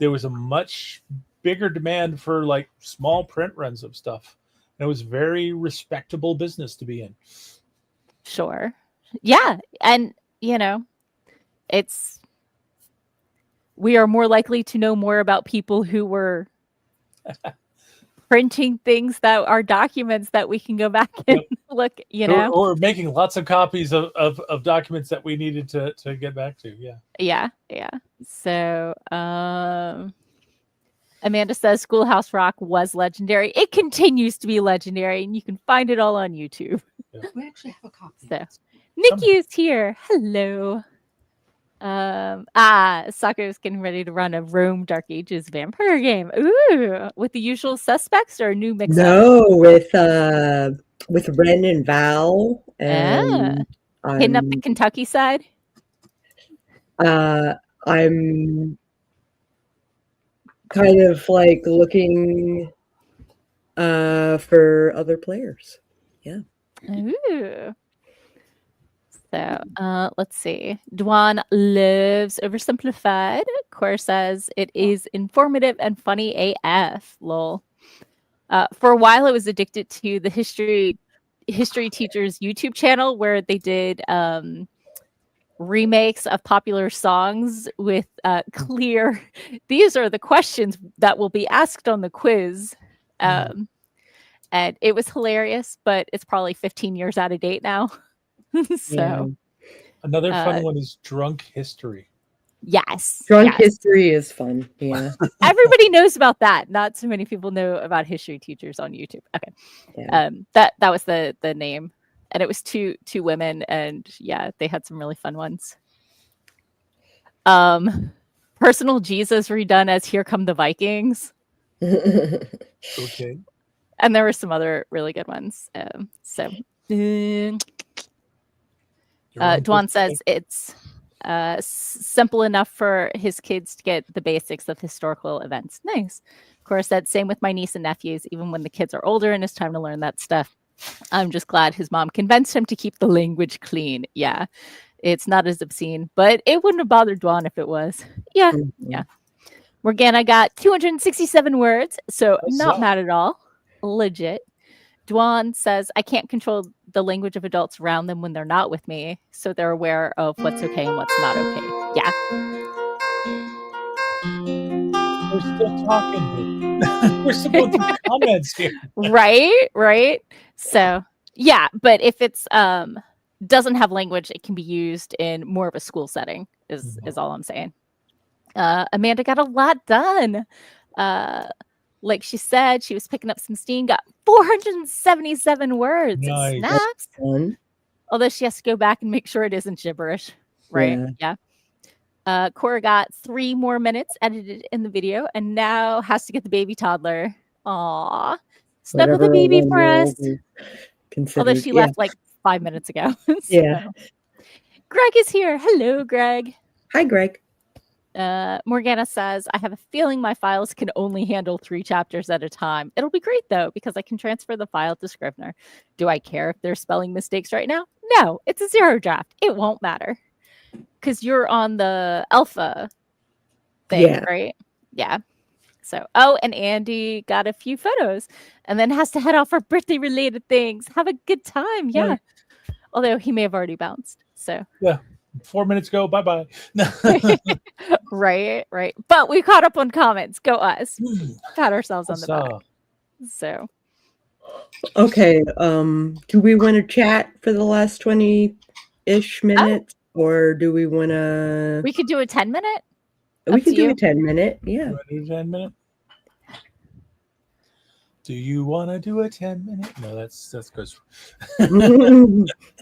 a much bigger demand for like small print runs of stuff. And it was very respectable business to be in. Sure. Yeah. And, we are more likely to know more about people who were printing things that are documents that we can go back and look, Or making lots of copies of documents that we needed to get back to. Yeah. So Amanda says Schoolhouse Rock was legendary. It continues to be legendary, and you can find it all on YouTube. Yeah. We actually have a copy. So Nikki is here. Hello. Sako is getting ready to run a Rome Dark Ages vampire game. Ooh, with the usual suspects or a new mix? No, with Ren and Val, and hitting up the Kentucky side. I'm kind of like looking for other players. Yeah. Ooh. So let's see. Dwan lives oversimplified. Core says it is informative and funny AF. Lol. For a while, I was addicted to the history teacher's YouTube channel, where they did remakes of popular songs with clear. These are the questions that will be asked on the quiz. And it was hilarious, but it's probably 15 years out of date now. So another fun one is Drunk History. Yes. Drunk History is fun. Yeah. Everybody knows about that. Not so many people know about history teachers on YouTube. Okay. Yeah. That was the name. And it was two women, and they had some really fun ones. Personal Jesus redone as Here Come the Vikings. Okay. And there were some other really good ones. Dwan says it's simple enough for his kids to get the basics of historical events. Nice. Of course, that's same with my niece and nephews. Even when the kids are older and it's time to learn that stuff, I'm just glad his mom convinced him to keep the language clean. Yeah, it's not as obscene, but it wouldn't have bothered Dwan if it was. Yeah. Morgana got 267 words, so not mad at all. Legit. Dwan says, I can't control the language of adults around them when they're not with me, so they're aware of what's okay and what's not okay. Yeah. We're still talking. We're still going through comments here. Right. So, yeah, but if it's doesn't have language, it can be used in more of a school setting, is all I'm saying. Amanda got a lot done. Like she said, she was picking up some steam, got 477 words. Nice. Snaps. Although she has to go back and make sure it isn't gibberish. Right? Yeah. Cora got 3 more minutes edited in the video and now has to get the baby toddler. Aw. Snuggle the baby for us. Although she left like 5 minutes ago. Yeah. Greg is here. Hello, Greg. Hi, Greg. Morgana says, I have a feeling my files can only handle 3 chapters at a time. It'll be great, though, because I can transfer the file to Scrivener. Do I care if there's spelling mistakes right now? No, it's a 0 draft. It won't matter. Because you're on the alpha thing, right? Yeah. So, and Andy got a few photos and then has to head off for birthday-related things. Have a good time. Yeah. Although he may have already bounced. So. Yeah. 4 minutes ago. Bye-bye. Right. But we caught up on comments. Go us. Pat ourselves on the back. So. Okay. Do we want to chat for the last 20-ish minutes? Or do we want to... We could do a 10-minute. We could do a 10-minute. Yeah. Do 10 minute? Do you want to do a 10-minute? No, that's goes.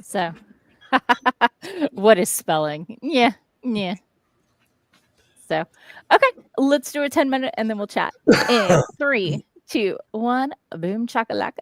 So, what is spelling? Yeah. So, okay, let's do a 10-minute and then we'll chat. In 3, 2, 1, boom chakalaka.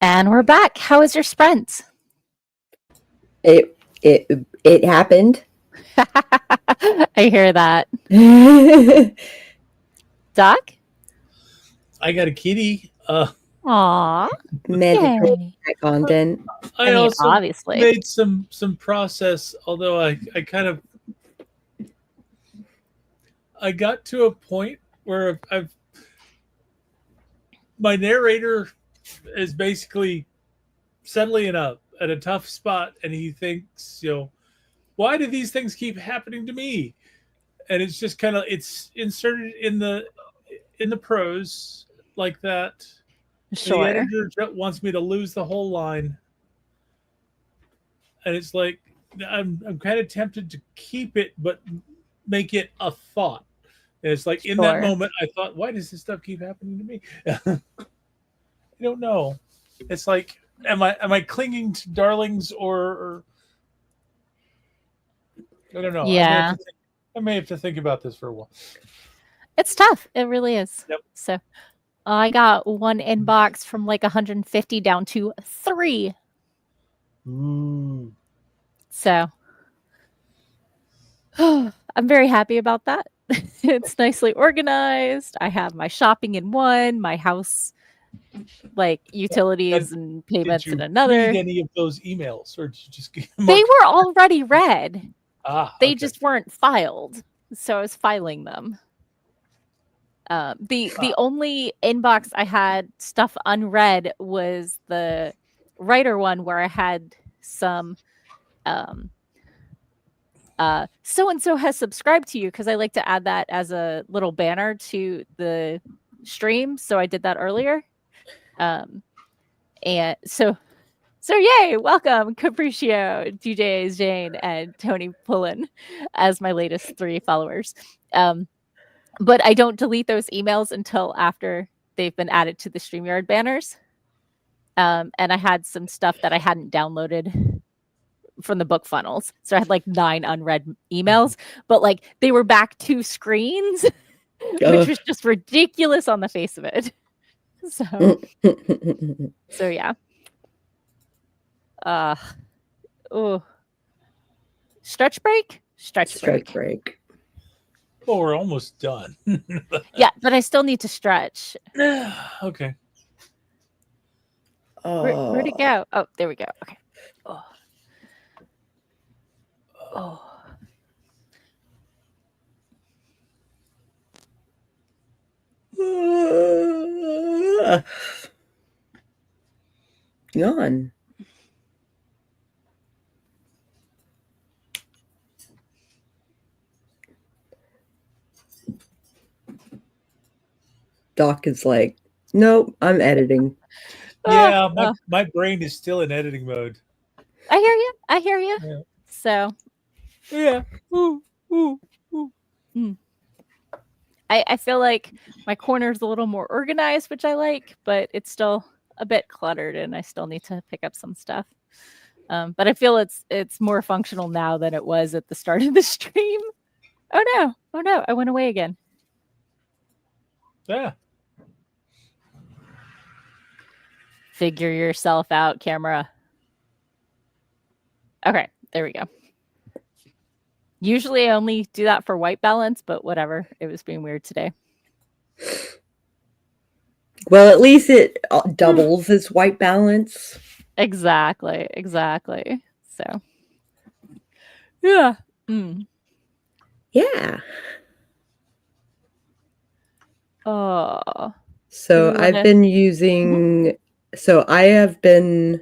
And we're back. How was your sprint? It happened. I hear that. Doc? I got a kitty. Aww. Mandatory content. I mean, also obviously. made some process, although I kind of I got to a point where my narrator is basically settling up at a tough spot, and he thinks, why do these things keep happening to me? And it's just kind of it's inserted in the prose like that. Sure. The editor wants me to lose the whole line, and it's like I'm kind of tempted to keep it, but make it a thought. And it's like in that moment, I thought, why does this stuff keep happening to me? I don't know. It's like, am I clinging to darlings or I don't know. Yeah. I may have to think about this for a while. It's tough. It really is. Yep. So I got one inbox from like 150 down to 3. Ooh. So I'm very happy about that. It's nicely organized. I have my shopping in one, my house, like utilities and payments in another. Did you read any of those emails, or did you just get They were already read. They okay. just weren't filed, so I was filing them. The only inbox I had stuff unread was the writer one, where I had some so and so has subscribed to you, because I like to add that as a little banner to the stream, so I did that earlier. And so yay, welcome Capriccio, DJ Jane, and Tony Pullen as my latest 3 followers. But I don't delete those emails until after they've been added to the StreamYard banners. And I had some stuff that I hadn't downloaded from the book funnels. So I had like 9 unread emails, but like they were back 2 screens, which was just ridiculous on the face of it. So yeah. Stretch break? Stretch break. Well, we're almost done. Yeah, but I still need to stretch. Okay. Where'd it go? Oh, there we go. Okay. Yawn. Doc is like, nope, I'm editing. Yeah, my brain is still in editing mode. I hear you. Yeah. So, yeah. I feel like my corner's a little more organized, which I like, but it's still a bit cluttered, and I still need to pick up some stuff. But I feel it's more functional now than it was at the start of the stream. Oh no, I went away again. Yeah. Figure yourself out, camera. Okay, there we go. Usually I only do that for white balance, but whatever. It was being weird today. Well, at least it doubles as white balance. Exactly. So, yeah. Yeah. Oh. So I've been using. So I have been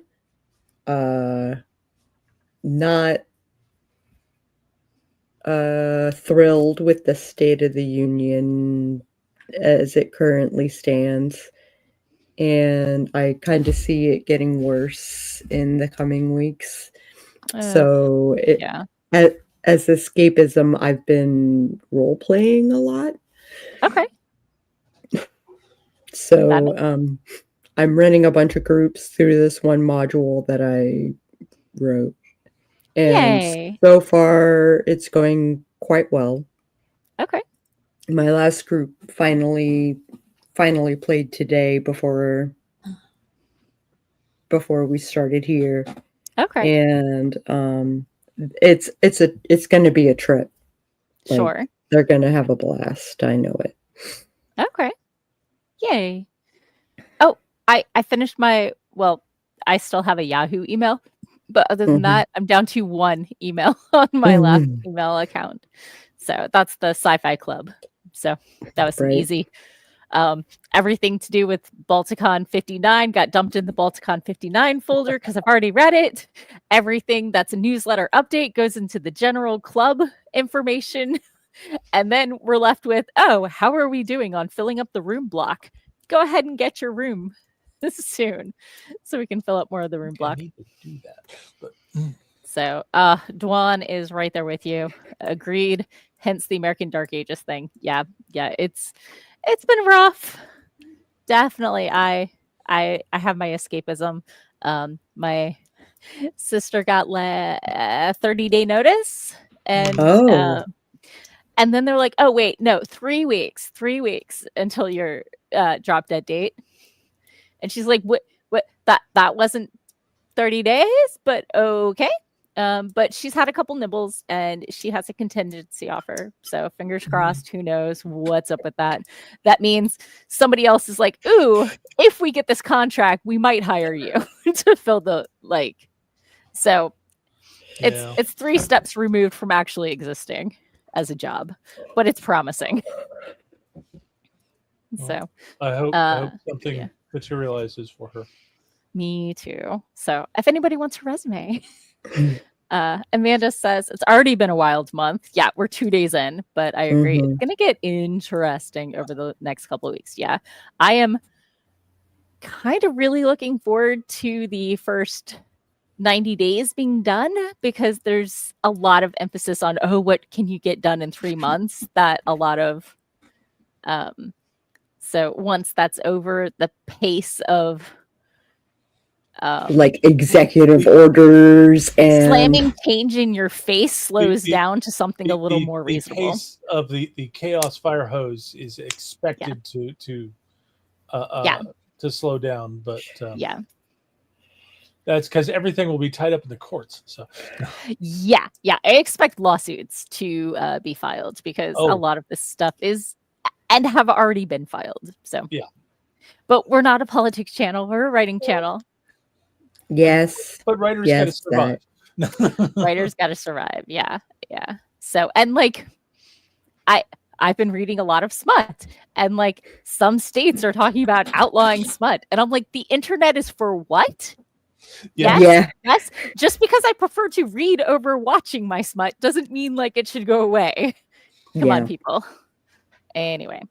not thrilled with the State of the Union as it currently stands. And I kind of see it getting worse in the coming weeks. So as escapism, I've been role playing a lot. Okay. So I'm running a bunch of groups through this one module that I wrote. And Yay. So far it's going quite well. Okay. My last group finally played today before before we started here. Okay. And it's going to be a trip. Like, Sure. they're going to have a blast. I know it. Okay. Yay. Oh, I finished I still have a Yahoo email, but other than that, I'm down to one email on my last email account. So that's the Sci-Fi Club. So that was an easy. Everything to do with Balticon 59 got dumped in the Balticon 59 folder because I've already read it. Everything that's a newsletter update goes into the general club information. And then we're left with, how are we doing on filling up the room block? Go ahead and get your room soon so we can fill up more of the room block. I need to do that. But, So Dwan is right there with you. Agreed. Hence the American Dark Ages thing. Yeah, it's been rough. Definitely. I have my escapism. My sister got a 30-day notice, and and then they're like, oh, wait, no, 3 weeks until your drop dead date. And she's like, what, that wasn't 30 days, but okay. But she's had a couple nibbles and she has a contingency offer. So fingers crossed, who knows what's up with that. That means somebody else is like, ooh, if we get this contract, we might hire you to fill the, so it's 3 steps removed from actually existing as a job, but it's promising. So I hope something materializes for her. Me too. So if anybody wants her resume, Amanda says it's already been a wild month. Yeah, we're 2 days in, but I agree. It's going to get interesting over the next couple of weeks. Yeah, I am kind of really looking forward to the first 90 days being done because there's a lot of emphasis on, what can you get done in 3 months? That a lot of, so once that's over, the pace of executive orders and slamming change in your face slows down to something a little more reasonable. The pace of the chaos fire hose is expected to slow down, but that's because everything will be tied up in the courts. So yeah, I expect lawsuits to be filed because a lot of this stuff is and have already been filed. So but we're not a politics channel; we're a writing channel. Yes, but writers got to survive. Writers got to survive. Yeah. So and I've been reading a lot of smut, and some states are talking about outlawing smut, and I'm like, the internet is for what? Yes. Just because I prefer to read over watching my smut doesn't mean it should go away. Come on, people. Anyway,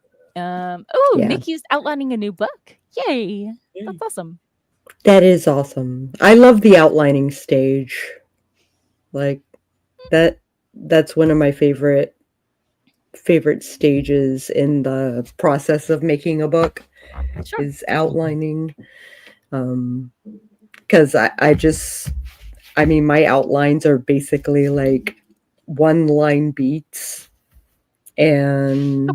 Nikki's outlining a new book. Yay! That's awesome. That is awesome. I love the outlining stage. That's one of my favorite stages in the process of making a book. Sure. Is outlining. Because my outlines are basically 1-line beats, and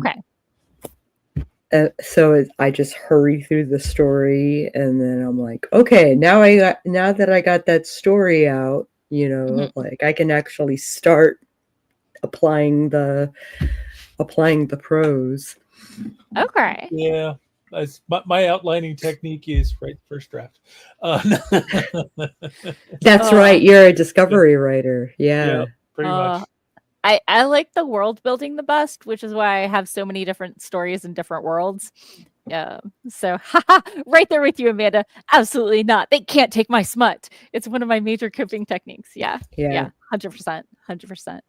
so I just hurry through the story, and then I'm like, okay, now that I got that story out, I can actually start applying the prose. Okay. Yeah. My outlining technique is first draft. That's right. You're a discovery writer. Yeah, pretty much. I like the world building the best, which is why I have so many different stories in different worlds. So right there with you, Amanda. Absolutely not. They can't take my smut. It's one of my major coping techniques. Yeah. 100%.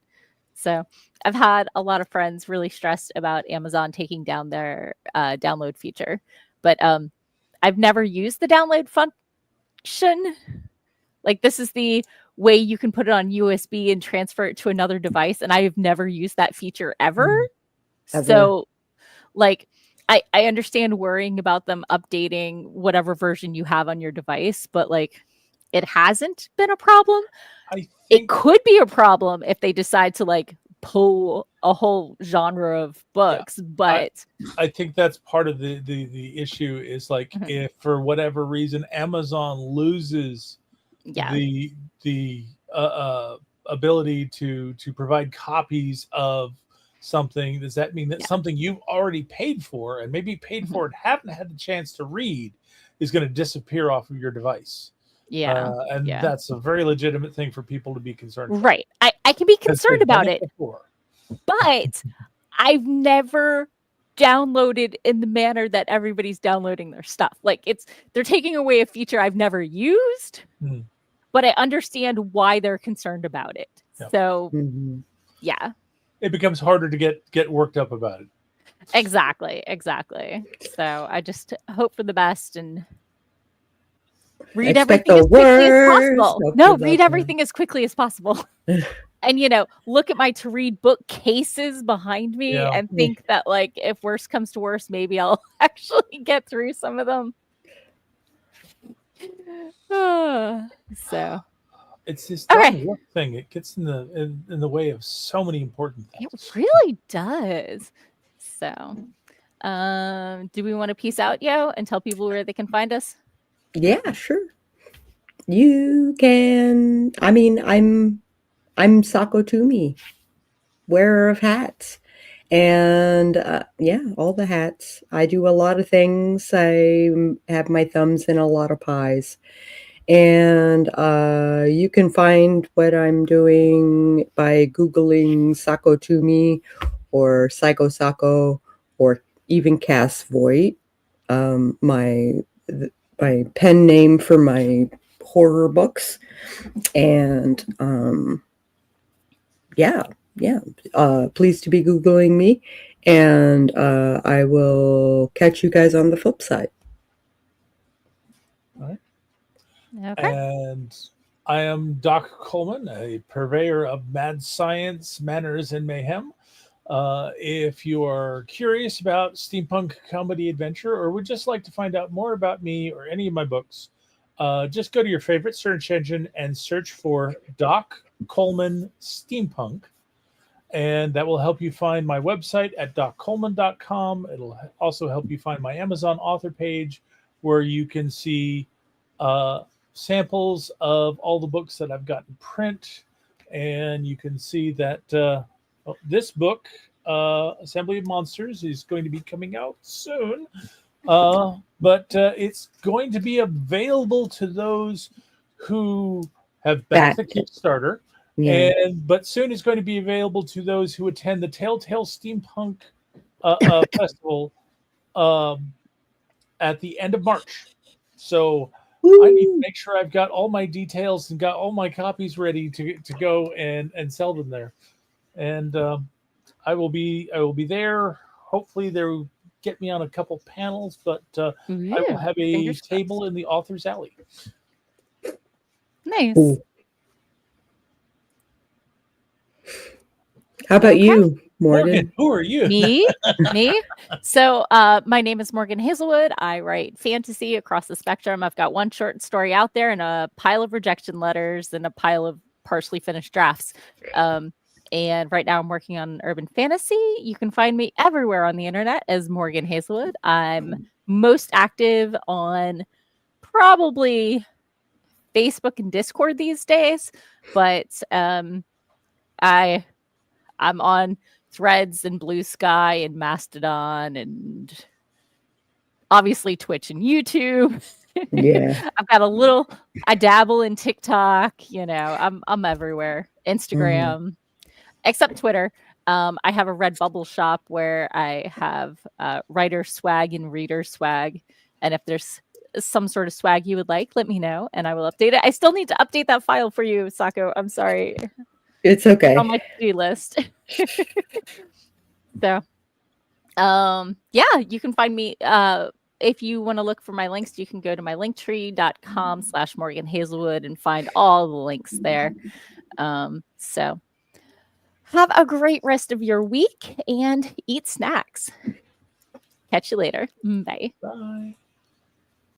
So I've had a lot of friends really stressed about Amazon taking down their download feature, but I've never used the download function. This is the way you can put it on USB and transfer it to another device, and I have never used that feature ever. So I understand worrying about them updating whatever version you have on your device, but it hasn't been a problem. It could be a problem if they decide to pull a whole genre of books, but I think that's part of the issue is like if for whatever reason Amazon loses the ability to provide copies of something, does that mean that something you've already paid for and maybe paid for and haven't had the chance to read is going to disappear off of your device? And that's a very legitimate thing for people to be concerned about. Right. I can be concerned about it, before. But I've never downloaded in the manner that everybody's downloading their stuff. Like they're taking away a feature I've never used, but I understand why they're concerned about it. Yep. So yeah. It becomes harder to get worked up about it. Exactly. So I just hope for the best and read everything as quickly as possible. Read everything as quickly as possible. And, look at my to read bookcases behind me and think that, like, if worse comes to worse, maybe I'll actually get through some of them. So it's this darn work thing. It gets in the way of so many important things. It really does. So, do we want to peace out, and tell people where they can find us? Yeah, sure. You can. I mean, I'm Sako Toomey, wearer of hats. And all the hats. I do a lot of things. I have my thumbs in a lot of pies. And you can find what I'm doing by Googling Sako Toomey or Psycho Sako or even Cass Voight, my pen name for my horror books. And pleased to be Googling me, and I will catch you guys on the flip side. All right. Okay. And I am Doc Coleman, a purveyor of mad science, manners, and mayhem. If you are curious about steampunk comedy adventure or would just like to find out more about me or any of my books, just go to your favorite search engine and search for Doc Coleman Steampunk. And that will help you find my website at doccoleman.com. It'll also help you find my Amazon author page where you can see samples of all the books that I've got in print. And you can see that this book, Assembly of Monsters, is going to be coming out soon. But it's going to be available to those who have backed the Kickstarter. Yeah. But soon it's going to be available to those who attend the Telltale Steampunk Festival at the end of March. So I need to make sure I've got all my details and got all my copies ready to go and sell them there. And I will be there. Hopefully they'll get me on a couple panels, but I will have a table in the author's alley. Nice. Ooh. How about you, Morgan? Who are you? Me? So my name is Morgan Hazelwood. I write fantasy across the spectrum. I've got one short story out there and a pile of rejection letters and a pile of partially finished drafts. And right now I'm working on urban fantasy. You can find me everywhere on the internet as Morgan Hazelwood. I'm most active on probably Facebook and Discord these days, but I'm on Threads and Blue Sky and Mastodon and obviously Twitch and YouTube. Yeah. I've got I dabble in TikTok, I'm everywhere. Instagram, except Twitter. I have a Redbubble shop where I have writer swag and reader swag. And if there's some sort of swag you would like, let me know and I will update it. I still need to update that file for you, Sako. I'm sorry. It's okay. On my to-do list. So, you can find me. If you want to look for my links, you can go to my linktree.com/Morgan Hazelwood and find all the links there. So have a great rest of your week and eat snacks. Catch you later. Bye. Bye.